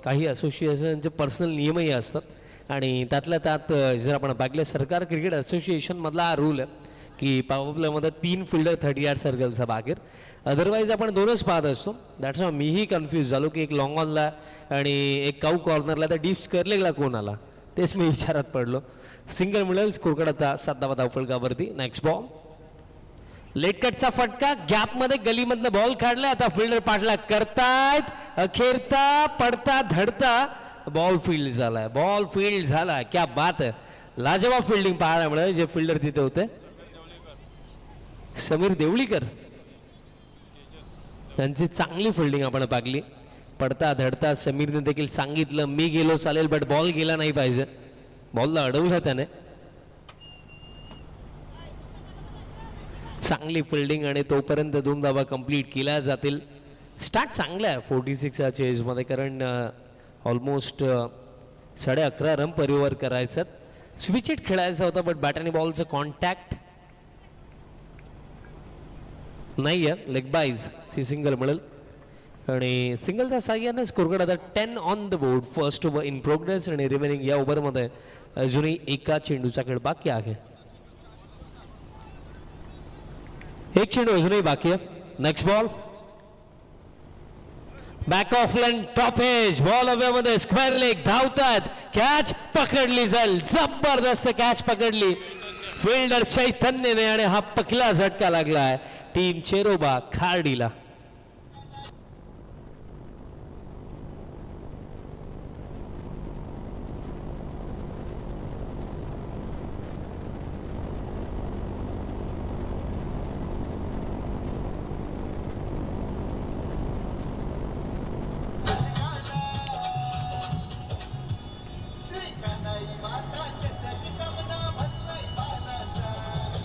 काही असोसिएशनचे पर्सनल नियमही असतात आणि त्यातल्या त्यात जर आपण पाहिलं सरकार क्रिकेट असोसिएशनमधला हा रूल आहे की पॉवरप्लेमध्ये 3 फिल्डर 38 सर्कलचा बाहेर. अदरवाईज आपण 2च पाहत असतो. दॅट्स वाय मीही कन्फ्यूज झालो की एक लॉंग ऑनला आणि एक काऊ कॉर्नरला, तर डीप स्क्वेअर लेगला कोण आला तेच मी विचारात पडलो. सिंगल मिळेल. स्कोर आता 7 धावा धावफलकावरती. Next ball. लेट कटचा फटका, गॅपमध्ये गलीमधनं बॉल काढला. आता फिल्डर पाठला करतायत, अखेरता पडता धडता बॉल फील्ड झाला. क्या बात आहे. लाजवाब फिल्डिंग पाहायला मिळाली. जे फिल्डर तिथे होते समीर देवळीकर त्यांची चांगली फिल्डिंग आपण पाहिली. पडता धडता समीरने देखील सांगितलं मी गेलो चालेल, बट बॉल गेला नाही पाहिजे. बॉलला अडवलं त्याने. चांगली फिल्डिंग आणि तोपर्यंत 2 धावा कंप्लीट केल्या जातील. स्टार्ट चांगला आहे 46 चेजमध्ये, कारण ऑलमोस्ट 11.5 रन परिवार करायचं. स्विच इट खेळायचा होता, बट बॅट आणि बॉलचं कॉन्टॅक्ट नाही आहे, लेग बाईज सी सिंगल मिळेल आणि सिंगलच्या साह्याने स्कोरकडे आता 10 on the board. First over in progress आणि रिमेनिंग या ओव्हरमध्ये अजूनही एका चेंडूचा खेळ बाकी आहे. एक चेंडू अजूनही बाकी आहे. Next ball back of line top edge ball हवेमध्ये स्क्वेअर लेग धावतात. कॅच पकडली जाईल. जबरदस्त कॅच पकडली फिल्डर चैतन्यने आणि हा पकला झटका लागलाय टीम चेरोबा खार्डीला.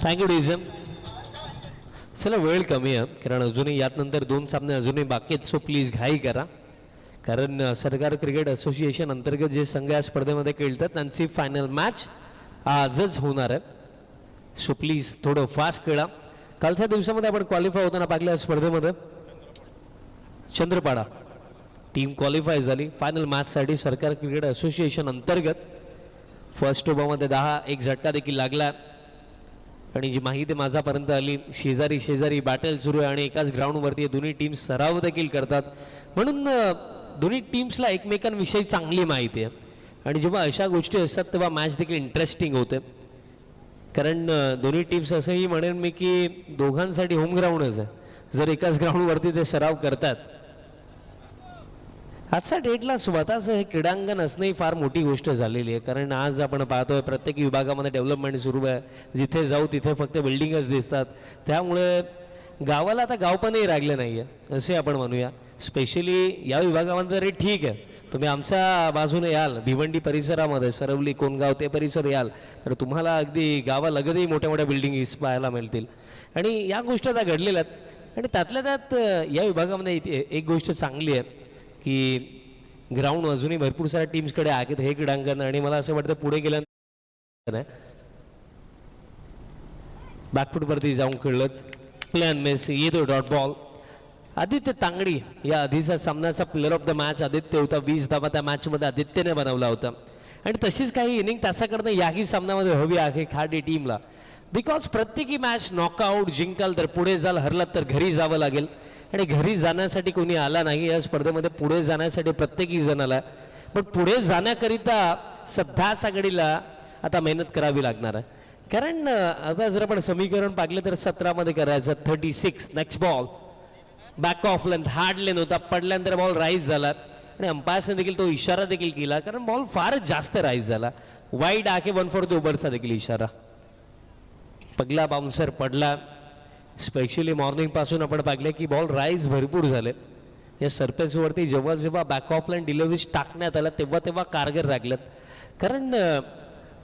थँक्यू डिझम. चला वेळ कमी आहे कारण अजूनही यात नंतर 2 सामने अजूनही बाकी आहेत. सो प्लीज घाई करा कारण सरकार क्रिकेट असोसिएशन अंतर्गत जे संघ या स्पर्धेमध्ये खेळतात त्यांची फायनल मॅच आजच होणार आहे. सो प्लीज थोडं फास्ट खेळा. कालच्या दिवसामध्ये आपण क्वालिफाय होताना पाहिल्या स्पर्धेमध्ये चंद्रपाडा टीम क्वालिफाय झाली फायनल मॅचसाठी सरकार क्रिकेट असोसिएशन अंतर्गत. फर्स्ट ओव्हरमध्ये 10 एक झटका देखील लागला आणि जी माहिती माझ्यापर्यंत आली शेजारी बॅटल सुरू आहे आणि एकाच ग्राउंडवरती दोन्ही टीम्स सराव देखील करतात म्हणून दोन्ही टीम्सला एकमेकांविषयी चांगली माहिती आहे आणि जेव्हा अशा गोष्टी असतात तेव्हा मॅच देखील इंटरेस्टिंग होते कारण दोन्ही टीम्स असंही म्हणेन मी की दोघांसाठी होम ग्राउंडच आहे. जर एकाच ग्राउंडवरती ते सराव करतात. आजच्या डेटला स्वतःचं हे क्रीडांगण असणं ही फार मोठी गोष्ट झालेली आहे कारण आज आपण पाहतोय प्रत्येक विभागामध्ये डेव्हलपमेंट सुरू आहे. जिथे जाऊ तिथे फक्त बिल्डिंगच दिसतात. त्यामुळे गावाला आता गावपणही राहिलं नाही आहे असे आपण म्हणूया. स्पेशली या विभागामध्ये तरी ठीक आहे तुम्ही आमच्या बाजूने याल भिवंडी परिसरामध्ये सरवली कोणगाव ते परिसर याल तर तुम्हाला अगदी गावालगतही मोठ्या मोठ्या बिल्डिंग्स पाहायला मिळतील आणि या गोष्टी आता घडलेल्या आहेत. आणि त्यातल्या त्यात या विभागामध्ये एक गोष्ट चांगली आहे की ग्राउंड अजूनही भरपूर साऱ्या टीम्सकडे आहेत हे क्रीडांगण आणि मला असं वाटतं पुढे गेल्यानंतर बॅकफूटवरती जाऊन खेळलं. प्लॅन मेस येतो डॉट बॉल. आदित्य तांगडी या आधीचा सामन्याचा player of the match Aditya होता. 20 धावा त्या मॅचमध्ये आदित्यने बनवला होता आणि तशीच काही इनिंग त्याच्याकडनं याही सामन्यामध्ये हवी आहे खाडी टीमला बिकॉज प्रत्येकी मॅच नॉकआउट जिंकाल तर पुढे जाल हरलात तर घरी जावं लागेल आणि घरी जाण्यासाठी कोणी आला नाही या स्पर्धेमध्ये. पुढे जाण्यासाठी प्रत्येकी जण आला पण पुढे जाण्याकरिता सध्या सागडीला आता मेहनत करावी लागणार आहे कारण आता जर आपण समीकरण पाहिलं तर 17 मध्ये करायचं 36. Next ball back of length hard लेन होता पडल्यानंतर बॉल राईज झाला आणि अंपायर्सने देखील तो इशारा देखील केला कारण बॉल फारच जास्त राईज झाला. वाईड आके 1 फॉर द ओव्हरचा देखील इशारा. पगला बाउन्सर पडला. स्पेशली मॉर्निंग पासून आपण पाहिले की बॉल राईज भरपूर झाले या सरफेसवरती. जेव्हा जेव्हा बॅक ऑफ लाईन डिलिव्हरीज टाकण्यात आला तेव्हा कारगर लागल्यात कारण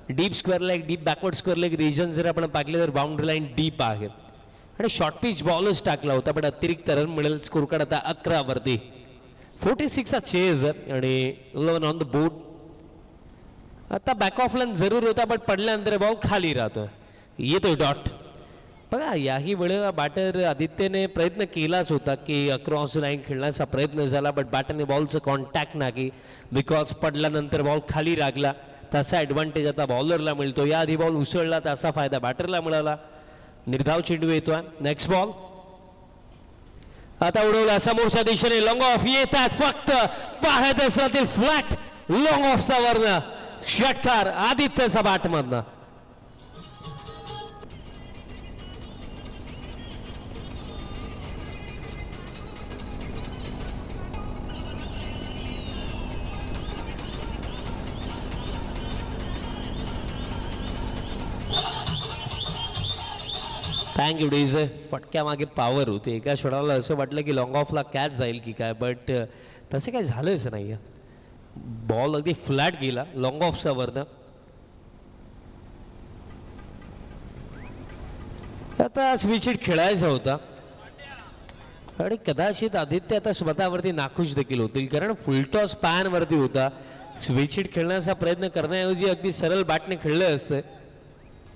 deep square leg deep backward square leg region जर आपण पाहिले तर बाउंड्री लाईन डीप आहे आणि शॉर्ट पिच बॉलच टाकला होता पण अतिरिक्त रन मिळेल. स्कोर कार्ड आता 11 वरती. 46चा चेज आणि 11 ऑन द बोर्ड. आता बॅक ऑफ लाईन जरूर होता पण पडल्यानंतर बॉल खाली राहतोय. येतोय डॉट. बघा याही वेळेला बॅटर आदित्यने प्रयत्न केलाच होता की अक्रॉस लाईन खेळण्याचा प्रयत्न झाला बट बॅटरने बॉलचं कॉन्टॅक्ट नाही बिकॉज पडल्यानंतर बॉल खाली लागला. तसा ॲडव्हान्टेज आता बॉलरला मिळतो. याआधी बॉल उसळला त्याचा फायदा बॅटरला मिळाला. निर्धाव चेंडू येतोय. नेक्स्ट बॉल आता उडवला समोरच्या दिशेने लॉंग ऑफ येतात फक्त पाहत असतील फ्लॅट लॉंग ऑफचा वर्ण षटकार आदित्यचा बॅटमधनं. Thank you DJ. फटक्यामागे पॉवर होते. एका षडाला असं वाटलं की लॉंग ऑफला कॅच जाईल की काय बट तसं काही झालंच नाही. बॉल अगदी फ्लॅट गेला लॉंग ऑफचा वरनं. आता स्विच हिट खेळायचा होता आणि कदाचित आदित्य आता स्वतःवरती नाखुश देखील होतील कारण फुलटॉस पॅन वरती होता. स्विच हिट खेळण्याचा प्रयत्न करण्याऐवजी अगदी सरळ बॅटने खेळलं असतं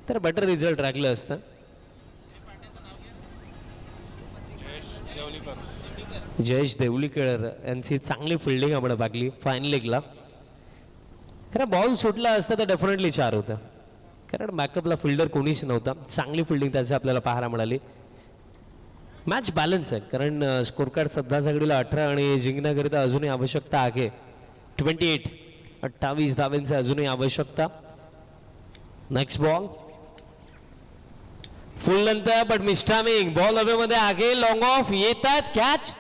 तर बेटर रिझल्ट राखलं असतं. जयेश देवलीकर यांची चांगली फिल्डिंग आपण पाहिली फाईन लेगला. खरं बॉल सुटला असता तर डेफिनेटली 4 होतं, कारण बॅकअपला फिल्डर कोणीच नव्हता. चांगली फिल्डिंग त्याची आपल्याला पाहायला मिळाली. मॅच बॅलन्स आहे, कारण स्कोर कार्ड सध्या सगळीला 18 आणि जिंकण्याकरिता अजूनही आवश्यकता आहे 28 धावांची अजूनही आवश्यकता. Next ball full length but mistiming ball हवेमध्ये आगे लॉंग ऑफ येतात, कॅच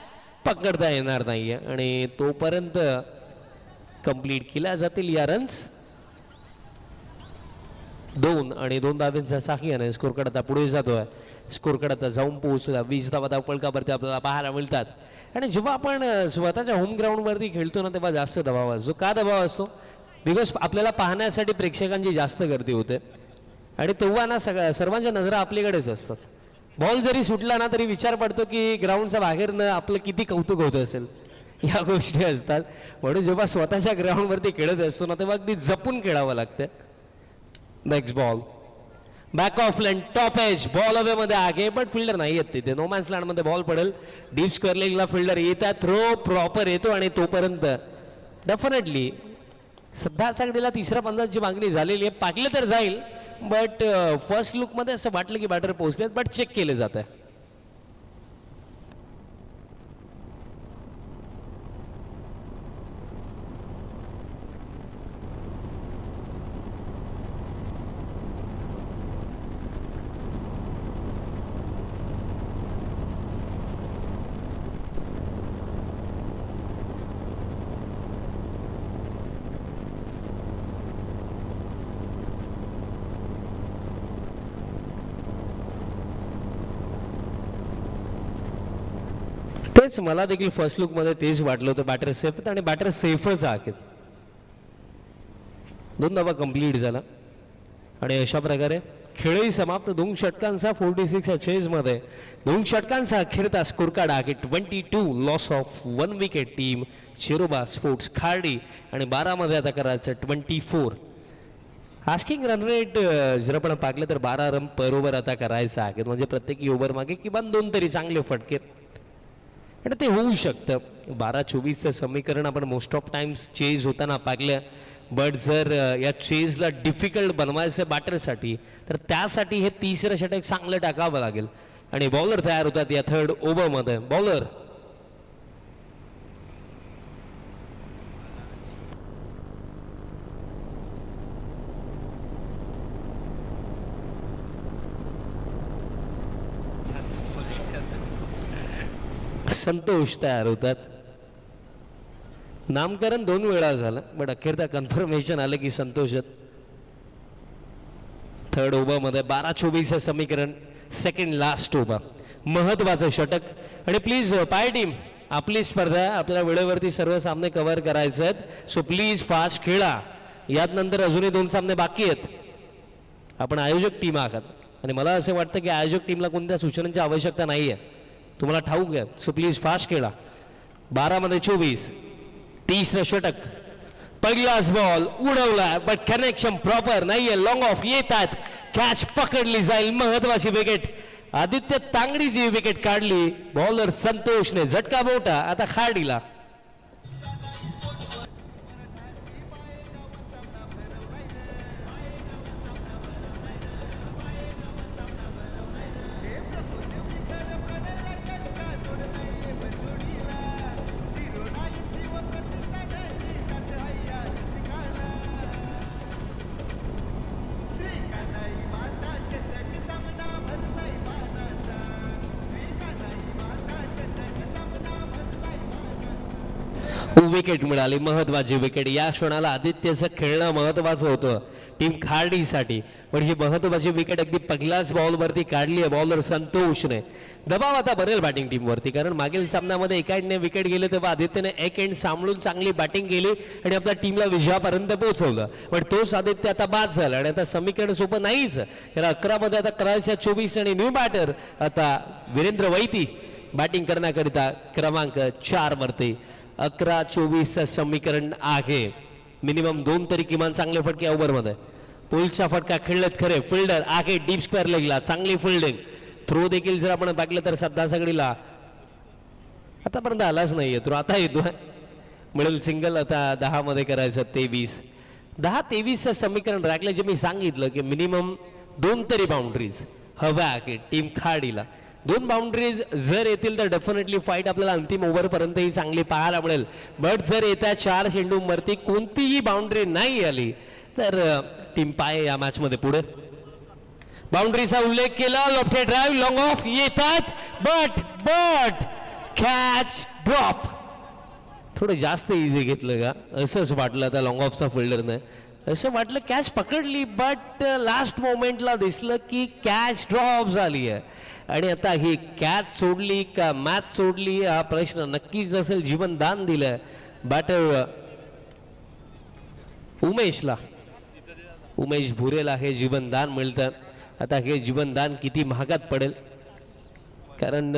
पकडता येणार नाहीये आणि तोपर्यंत कंप्लीट केल्या जातील या रन्स. 2 आणि 2 धावांचा साह्याने स्कोर कार्ड आता पुढे जातोय. स्कोर कार्ड आता जाऊन पोहोचला 20 धावा धावपळकावरती आपल्याला पाहायला मिळतात. आणि जेव्हा आपण स्वतःच्या होम ग्राउंडवरती खेळतो ना तेव्हा जास्त दबाव असतो. का दबाव असतो? बिकॉज आपल्याला पाहण्यासाठी प्रेक्षकांची जास्त गर्दी होते आणि तेव्हा ना सर्वांच्या नजरा आपल्याकडेच असतात. बॉल जरी सुटला ना तरी विचार पडतो की ग्राउंडच्या बाहेरनं आपलं किती कौतुक होत असेल, या गोष्टी असतात. म्हणून जेव्हा स्वतःच्या ग्राउंडवरती खेळत असतो ना तेव्हा अगदी जपून खेळावं लागतं. Next ball back of lane top edge ball हवेमध्ये आगे बट फिल्डर नाही येत तिथे. नो मॅन्स लँड मध्ये बॉल पडेल. डीप स्क्वेअर लेगला फिल्डर येतात, थ्रो प्रॉपर येतो आणि तोपर्यंत डेफिनेटली सध्या सगळीला तिसऱ्या पंजाची मागणी झालेली आहे. पाकलं तर जाईल बट फर्स्ट लुक मध्ये असं वाटलं की बॅटर पोहोचलेत बट चेक केले जात आहे. तेच मला देखील फर्स्ट लुक मध्ये तेच वाटलं होतं. बॅटर सेफ आणि बॅटर सेफच आहेत. 2 धावा कंप्लीट झाला आणि अशा प्रकारे खेळही समाप्त. 2 षटकांचा 46 चेज मध्ये 2 षटकांचा अखेरता स्कोर कार्ड आहे 22. Loss of 1 wicket team Shiroba sports Khardi आणि 12 मध्ये आता करायचं 24. आस्किंग रन रेट जर आपण पाहिलं तर 12 रन पर ओव्हर आता करायचं आहे. म्हणजे प्रत्येकी ओव्हर मागे किमान 2 तरी चांगले फटके आणि ते होऊ शकतं. 12-24चं समीकरण आपण मोस्ट ऑफ टाइम्स चेज होताना पाहिलं. बट जर या चेजला डिफिकल्ट बनवायचं बॅटरसाठी तर त्यासाठी हे तिसरं षटक चांगलं टाकावं लागेल. आणि बॉलर तयार होतात या थर्ड ओव्हरमध्ये. बॉलर संतोष तयार होतात. नामकरण 2 वेळा झालं बट अखेरता कन्फर्मेशन आलं की संतोष. थर्ड ओव्हर मध्ये 12-24 समीकरण. सेकंड लास्ट ओव्हर महत्वाचं षटक. आणि प्लीज पाय टीम आपली स्पर्धा आपल्याला वेळेवरती सर्व सामने कव्हर करायचे आहेत. सो प्लीज फास्ट खेळा. यात नंतर अजूनही 2 सामने बाकी आहेत. आपण आयोजक टीम आहात आणि मला असं वाटतं की आयोजक टीमला कोणत्या सूचनांची आवश्यकता नाही आहे, तुम्हाला ठाऊक आहे. सो प्लीज फास्ट खेळा. 12 मध्ये 24. तिसरं षटक. पहिलाच बॉल उडवला बट कनेक्शन प्रॉपर नाहीये. लॉंग ऑफ येतात, कॅच पकडली जाईल. महत्वाची विकेट. आदित्य तांगडीची विकेट काढली. बॉलर संतोषने झटका मोठा आता खाडीला. विकेट मिळाली, महत्वाची विकेट. या क्षणाला आदित्यचं खेळणं महत्वाचं होतं टीम खार्डीसाठी, पण ही महत्वाची विकेट अगदी पहिल्याच बॉलवरती काढली आहे बॉलर संतोषने. दबाव आता बरेल बॅटिंग टीमवरती, कारण मागील सामन्यामध्ये एका एंडने विकेट गेले तेव्हा आदित्यने एक एंड सांभाळून चांगली बॅटिंग केली आणि आपल्या टीमला विजयापर्यंत पोहोचवलं. पण तोच आदित्य आता बाद झाला आणि आता समीकरण सोपं नाहीच. त्याला 11 मध्ये आता करायच्या 24 आणि न्यू बॅटर आता वीरेंद्र वैती बॅटिंग करण्याकरिता क्रमांक 4 वरती. 11-24 समीकरण आहे. मिनिमम 2 तरी किमान चांगले फटके ओव्हरमध्ये. पुलचा फटका खेळलेत खरे. फिल्डर आहे डीप स्क्वेअर लेगला, चांगली फिल्डिंग. थ्रो देखील जर आपण बघितलं तर सध्या सगळीला 12 मध्ये 24 आणि 2 धावा आता करायचं 25. 12 मध्ये 24 टीम शिरोबा स्पोर्ट्स खार्डी आणि 12 मध्ये आता करायचं 24 आणि न्यू बॅटर आता वीरेंद्र वैती बॅटिंग करण्याकरिता क्रमांक 4 वरती. पुलचा फटका खेळलेत खरे. फिल्डर आहे डीप स्क्वेअर लेगला, चांगली फिल्डिंग. थ्रो देखील जर आपण बघितलं तर सध्या सगळीला आतापर्यंत आलाच नाही आहे तो, आता येतोय. मिळेल सिंगल. आता 10 मध्ये करायचं 23. 10-23चं समीकरण राखलं. जे मी सांगितलं की मिनिमम 2 तरी बाउंड्रीज हव्या की टीम खाडीला. 2 बाउंड्रीज जर येतील तर डेफिनेटली फाईट आपल्याला अंतिम ओव्हरपर्यंतही चांगली पाहायला मिळेल. बट जर येत्या 4 चेंडूंवरती कोणतीही बाउंड्री नाही आली तर टीम पाय या मॅचमध्ये पुढे. बाउंड्रीचा उल्लेख केला. लेफ्ट ड्राईव्ह लॉंग ऑफ येतात. But catch drop. थोडं जास्त इझी घेतलं का असंच वाटलं आता लॉंग ऑफचा फिल्डरने. असं वाटलं कॅच पकडली बट लास्ट मोमेंटला दिसलं की कॅच ड्रॉप झाली आहे. आणि आता ही कॅच सोडली का मॅच सोडली हा प्रश्न नक्कीच असेल. जीवनदान दिलं बॅटर उमेशला, उमेश भुरेला हे जीवनदान मिळतं. आता हे जीवनदान किती महागात पडेल, कारण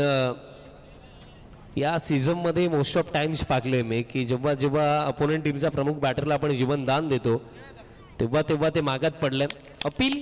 या सीझनमध्ये मोस्ट ऑफ टाइम्स पाहिलोय मी की जेव्हा जेव्हा अपोनंट टीमचा प्रमुख बॅटरला आपण जीवनदान देतो तेव्हा तेव्हा ते मागात पडले. अपील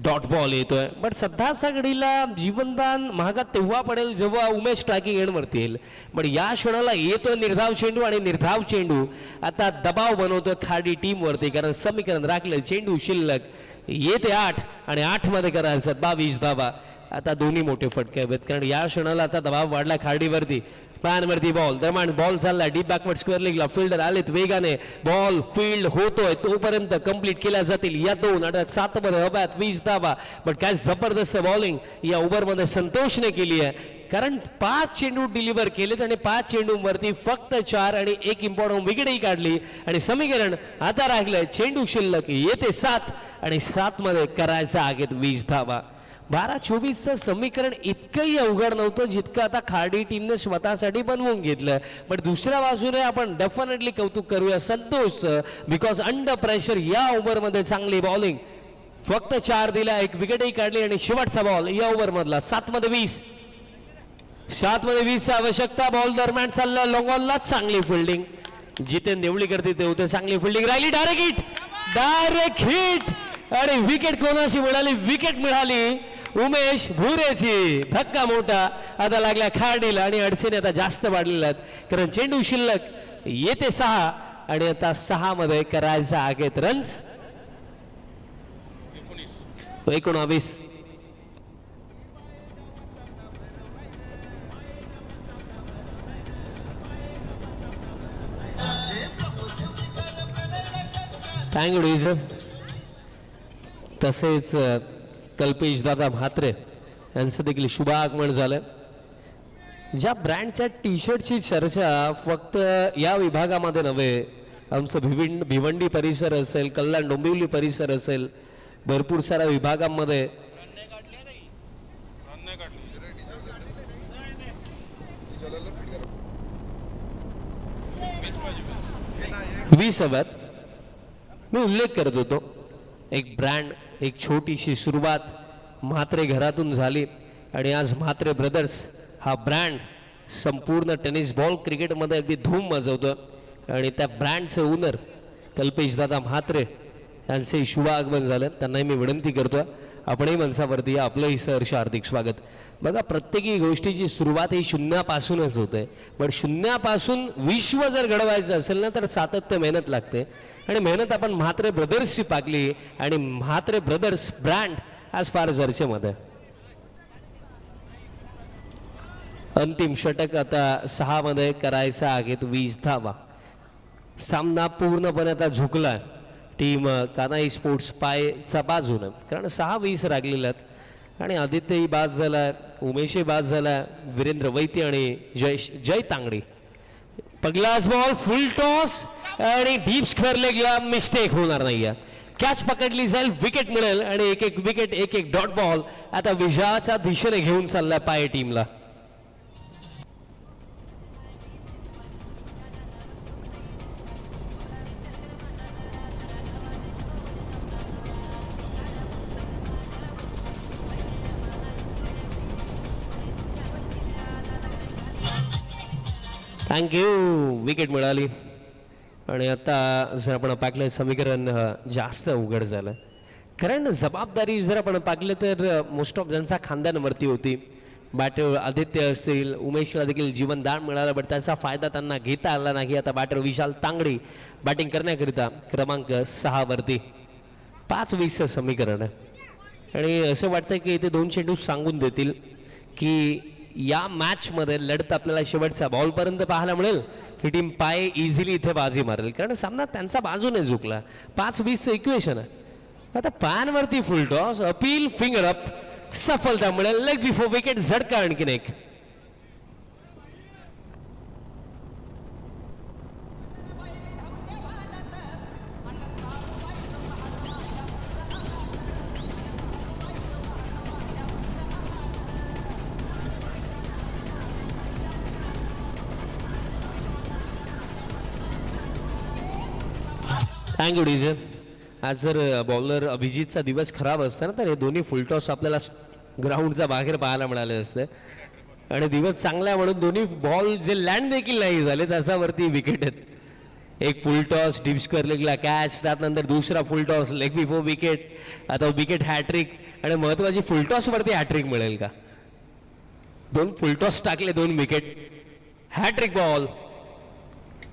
डॉट बॉल येतोय. बट सध्याच्या घडीला जीवनदान महागात तेव्हा पडेल जेव्हा उमेश स्ट्रायकिंग एंडवरती येईल. पण या क्षणाला येतोय निर्धाव चेंडू आणि निर्धाव चेंडू आता दबाव बनवतोय खाडी टीमवरती, कारण समीकरण राखलं. चेंडू शिल्लक येते 8 आणि 8 मध्ये करायचं 22 धावा. आता दोन्ही मोठे फटके हवेत, कारण या क्षणाला आता दबाव वाढला खाडीवरती. पॅनवरती बॉल दरम्यान बॉल चालला डीप बॅकवर्ड स्क्वेअर लेगला. फिल्डर आलेत वेगाने. बॉल फील्ड होतोय तोपर्यंत कंप्लीट केल्या जातील या 2 आणि 7 मध्ये हव्यात 20 धावा. बट काय जबरदस्त बॉलिंग या ओव्हरमध्ये संतोषने केली आहे, कारण 5 चेंडू डिलिव्हर केलेत आणि 5 चेंडूंवरती फक्त 4 आणि 1 इम्पॉर्टंट विकेटही काढली. आणि समीकरण आता राहिलंय चेंडू शिल्लक येते 7 आणि 7 मध्ये करायचं आहेत 20 धावा. 12-24चं समीकरण इतकंही अवघड नव्हतं जितकं आता खाडी टीमने स्वतःसाठी बनवून घेतलं. पण दुसऱ्या बाजूने आपण डेफिनेटली कौतुक करूया संतोषचं, बिकॉज अंडर प्रेशर या ओव्हरमध्ये चांगली बॉलिंग. फक्त 4 दिला, 1 विकेटही काढली आणि शेवटचा बॉल या ओव्हरमधला 7 मध्ये 20. 7 मध्ये 20 आवश्यकता. बॉल दरम्यान चालला लॉंग ऑनला चांगली फिल्डिंग. जिथे नेवळी करते ते होते चांगली फिल्डिंग राहिली. डायरेक्ट हिट आणि विकेट कोणाशी मिळाली? विकेट मिळाली उमेश भुरेची. धक्का मोठा आता लागला खाडीला आणि अडचणी आता जास्त वाढलेल्या आहेत, कारण चेंडू शिल्लक येते 6 आणि आता 6 मध्ये करायचं आहेत रन्स 19. थँक्यू डीजर. तसेच कल्पेश दादा म्हात्रे यांचं देखील शुभ आगमन झालं. ज्या ब्रँडच्या टी शर्टची चर्चा फक्त या विभागामध्ये नव्हे, आमचं भिवंडी परिसर असेल, कल्याण डोंबिवली परिसर असेल, भरपूर साऱ्या विभागांमध्ये 20 हव्यात. मी उल्लेख करत होतो एक ब्रँड, एक छोटीशी सुरुवात म्हात्रे घरातून झाली आणि आज म्हात्रे ब्रदर्स हा ब्रँड संपूर्ण टेनिस बॉल क्रिकेटमध्ये अगदी धूम मजवतो. आणि त्या ब्रँडचे ओनर कल्पेश दादा म्हात्रे यांचे शुभ आगमन झालं. त्यांनाही मी विनंती करतो आपणही मनसावरती या. आपलंही सहर्ष हार्दिक स्वागत. बघा, प्रत्येकी गोष्टीची सुरुवात ही शून्यापासूनच होते, पण शून्यापासून विश्व जर घडवायचं असेल ना तर सातत्य मेहनत लागते. आणि मेहनत आपण म्हात्रे ब्रदर्सची पाकली आणि म्हात्रे ब्रदर्स ब्रँड आज फार चर्चेमध्ये. अंतिम षटक आता 6 मध्ये करायचं आहेत 20 धावा. सामना पूर्णपणे आता झुकलाय टीम कानाई स्पोर्ट्स पायच्या बाजूने, कारण 6-20 रागलेले आहेत. आणि आदित्यही बाद झालाय, उमेशही बाद झालाय, वीरेंद्र वैती आणि जय तांगडी. पगलाच बॉल फुल टॉस आणि डीप स्क्वेअर लेगला मिस्टेक होणार नाहीये. कॅच पकडली जाईल, विकेट मिळेल आणि एक विकेट, एक डॉट बॉल आता विजयाच्या दिशेने घेऊन चाललाय पाय टीमला. थँक्यू. विकेट मिळाली. आणि आता जर आपण पाहिलं समीकरण जास्त उघड झालं, कारण जबाबदारी जर आपण पाहिलं तर मोस्ट ऑफ ज्यांचा खांद्यांवरती होती बॅटर आदित्य असतील, उमेशला देखील जीवनदान मिळालं, बट त्याचा फायदा त्यांना घेता आला नाही. आता बॅटर विशाल तांगडी बॅटिंग करण्याकरिता क्रमांक 6 वरती. 5-20चं समीकरण आहे आणि असं वाटतं की इथे 2 चेंडू सांगून देतील की या मॅचमध्ये लढत आपल्याला शेवटचा बॉलपर्यंत पाहायला मिळेल. ही टीम पाय इझिली इथे बाजी मारेल कारण सामना त्यांचा बाजूने झुकला. 5-20चं इक्वेशन आहे. आता पॅनवरती full toss, appeal, finger up, सफलता मिळेल. लेग बिफोर विकेट, झटका आणखीन एक. Thank you DJ. आज जर बॉलर अभिजितचा दिवस खराब असता ना तर हे दोन्ही फुलटॉस आपल्याला ग्राउंडचा बाहेर पाहायला मिळाले असते आणि दिवस चांगला आहे म्हणून दोन्ही बॉल जे लँड देखील नाही झाले त्याच्यावरती विकेट आहेत. एक फुलटॉस डीप स्क्वेअर लेगला कॅच, त्यानंतर दुसरा फुलटॉस लेग बिफोर विकेट, आता विकेट हॅट्रिक आणि महत्वाची फुलटॉसवरती हॅट्रिक मिळेल का? 2 फुलटॉस टाकले, 2 wicket, hat trick ball.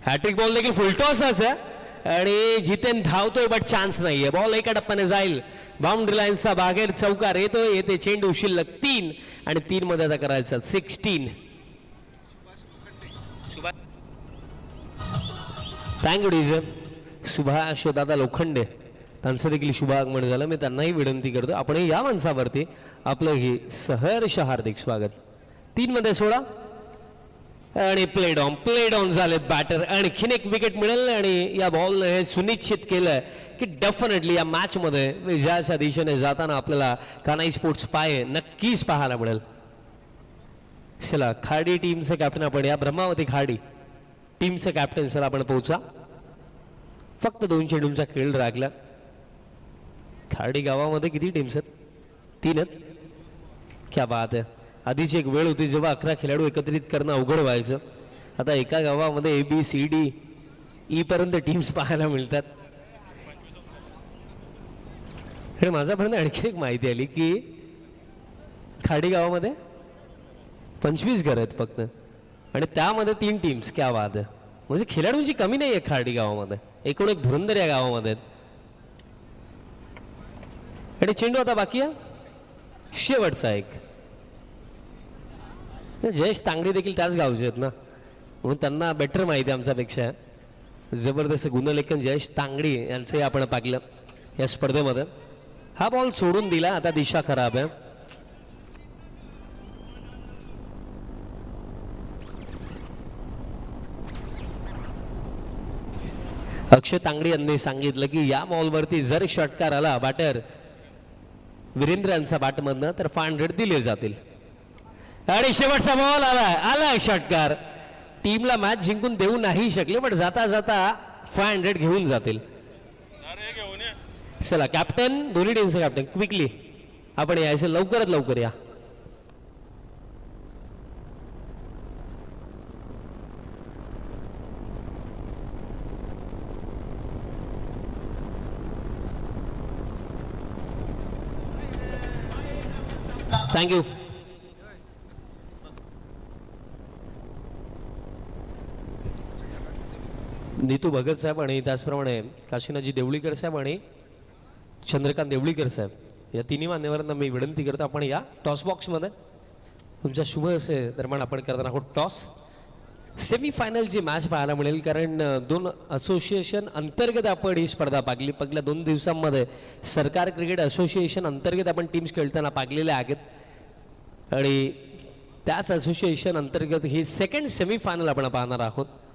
Hat trick ball देखील फुलटॉसच आहे आणि जितेन धावतोय बट चान्स नाहीये. बॉल एका टप्प्याने जाईल बाउंड्री लाईनचा बाहेर, चौकार येतोय, येते चेंडू शिल्लक 3 आणि 3 मध्ये आता करायचं 16. Thank you DJ. सुभाष दादा लोखंडे त्यांचं देखील शुभागमन झालं. मी त्यांनाही विनंती करतो आपण या मंचावरती आपलं ही सहर्ष हार्दिक स्वागत. 3 मध्ये 16 आणि प्लेड ऑन झालेत बॅटर. आणखीन एक विकेट मिळेल आणि या बॉलने हे सुनिश्चित केलं की डेफिनेटली या मॅच मध्ये विजयाच्या दिशेने जाताना आपल्याला कानाई स्पोर्ट्स पाय नक्कीच पाहायला मिळेल. चला खाडी टीमचे कॅप्टन आपण या ब्रह्मावती खाडी टीमचे कॅप्टन सर आपण पोहोचा. फक्त 2 चेंडूंचा खेळ राखला. खाडी गावामध्ये किती टीम्स आहेत? 3 आहेत. क्या बात आहे. आधीची एक वेळ होती जेव्हा 11 खेळाडू एकत्रित करणं अवघड व्हायचं. आता एका गावामध्ये ABCDE पर्यंत टीम्स पाहायला मिळतात. आणि माझ्यापर्यंत आणखी एक माहिती आली की खाडी गावामध्ये 25 घरं आहेत फक्त आणि त्यामध्ये 3 टीम्स. क्या बात आहे. म्हणजे खेळाडूंची कमी नाही आहे खाडी गावामध्ये. एकूण एक धुरंदर या गावामध्ये आहेत. आणि चेंडू आता बाकी आहे शेवटचा एक. जयेश तांगडी देखील त्याच गावचे आहेत ना म्हणून त्यांना बेटर माहिती आहे आमच्यापेक्षा. जबरदस्त गुणलेखन जयेश तांगडी यांचंही आपण पाहिलं या स्पर्धेमध्ये. हा बॉल सोडून दिला, आता दिशा खराब आहे. अक्षय तांगडी यांनी सांगितलं की या बॉलवरती जर षटकार आला बॅटर वीरेंद्र यांचा बॅटमधनं तर 500 दिले जातील. आणि शेवटचा बॉल आला षटकार. टीमला मॅच जिंकून देऊ नाही शकले पण जाता जाता 500 घेऊन जातील. चला कॅप्टन, दोन्ही टीमचे कॅप्टन क्विकली आपण यायचं लवकरात लवकर या. थँक्यू. नीतू भगत साहेब आणि त्याचप्रमाणे काशीनाथजी देवळीकर साहेब आणि चंद्रकांत देवळीकर साहेब या तिन्ही मान्यवरांना मी विनंती करतो आपण या टॉस बॉक्समध्ये तुमच्या शुभ असे दरम्यान आपण करणार आहोत टॉस. सेमीफायनलची मॅच पाहायला मिळेल कारण 2 असोसिएशन अंतर्गत आपण ही स्पर्धा पाहिली. पहिल्या 2 दिवसांमध्ये सरकार क्रिकेट असोसिएशन अंतर्गत आपण टीम्स खेळताना पाहिलेल्या आहेत आणि त्याच असोसिएशन अंतर्गत ही सेकंड सेमीफायनल आपण पाहणार आहोत.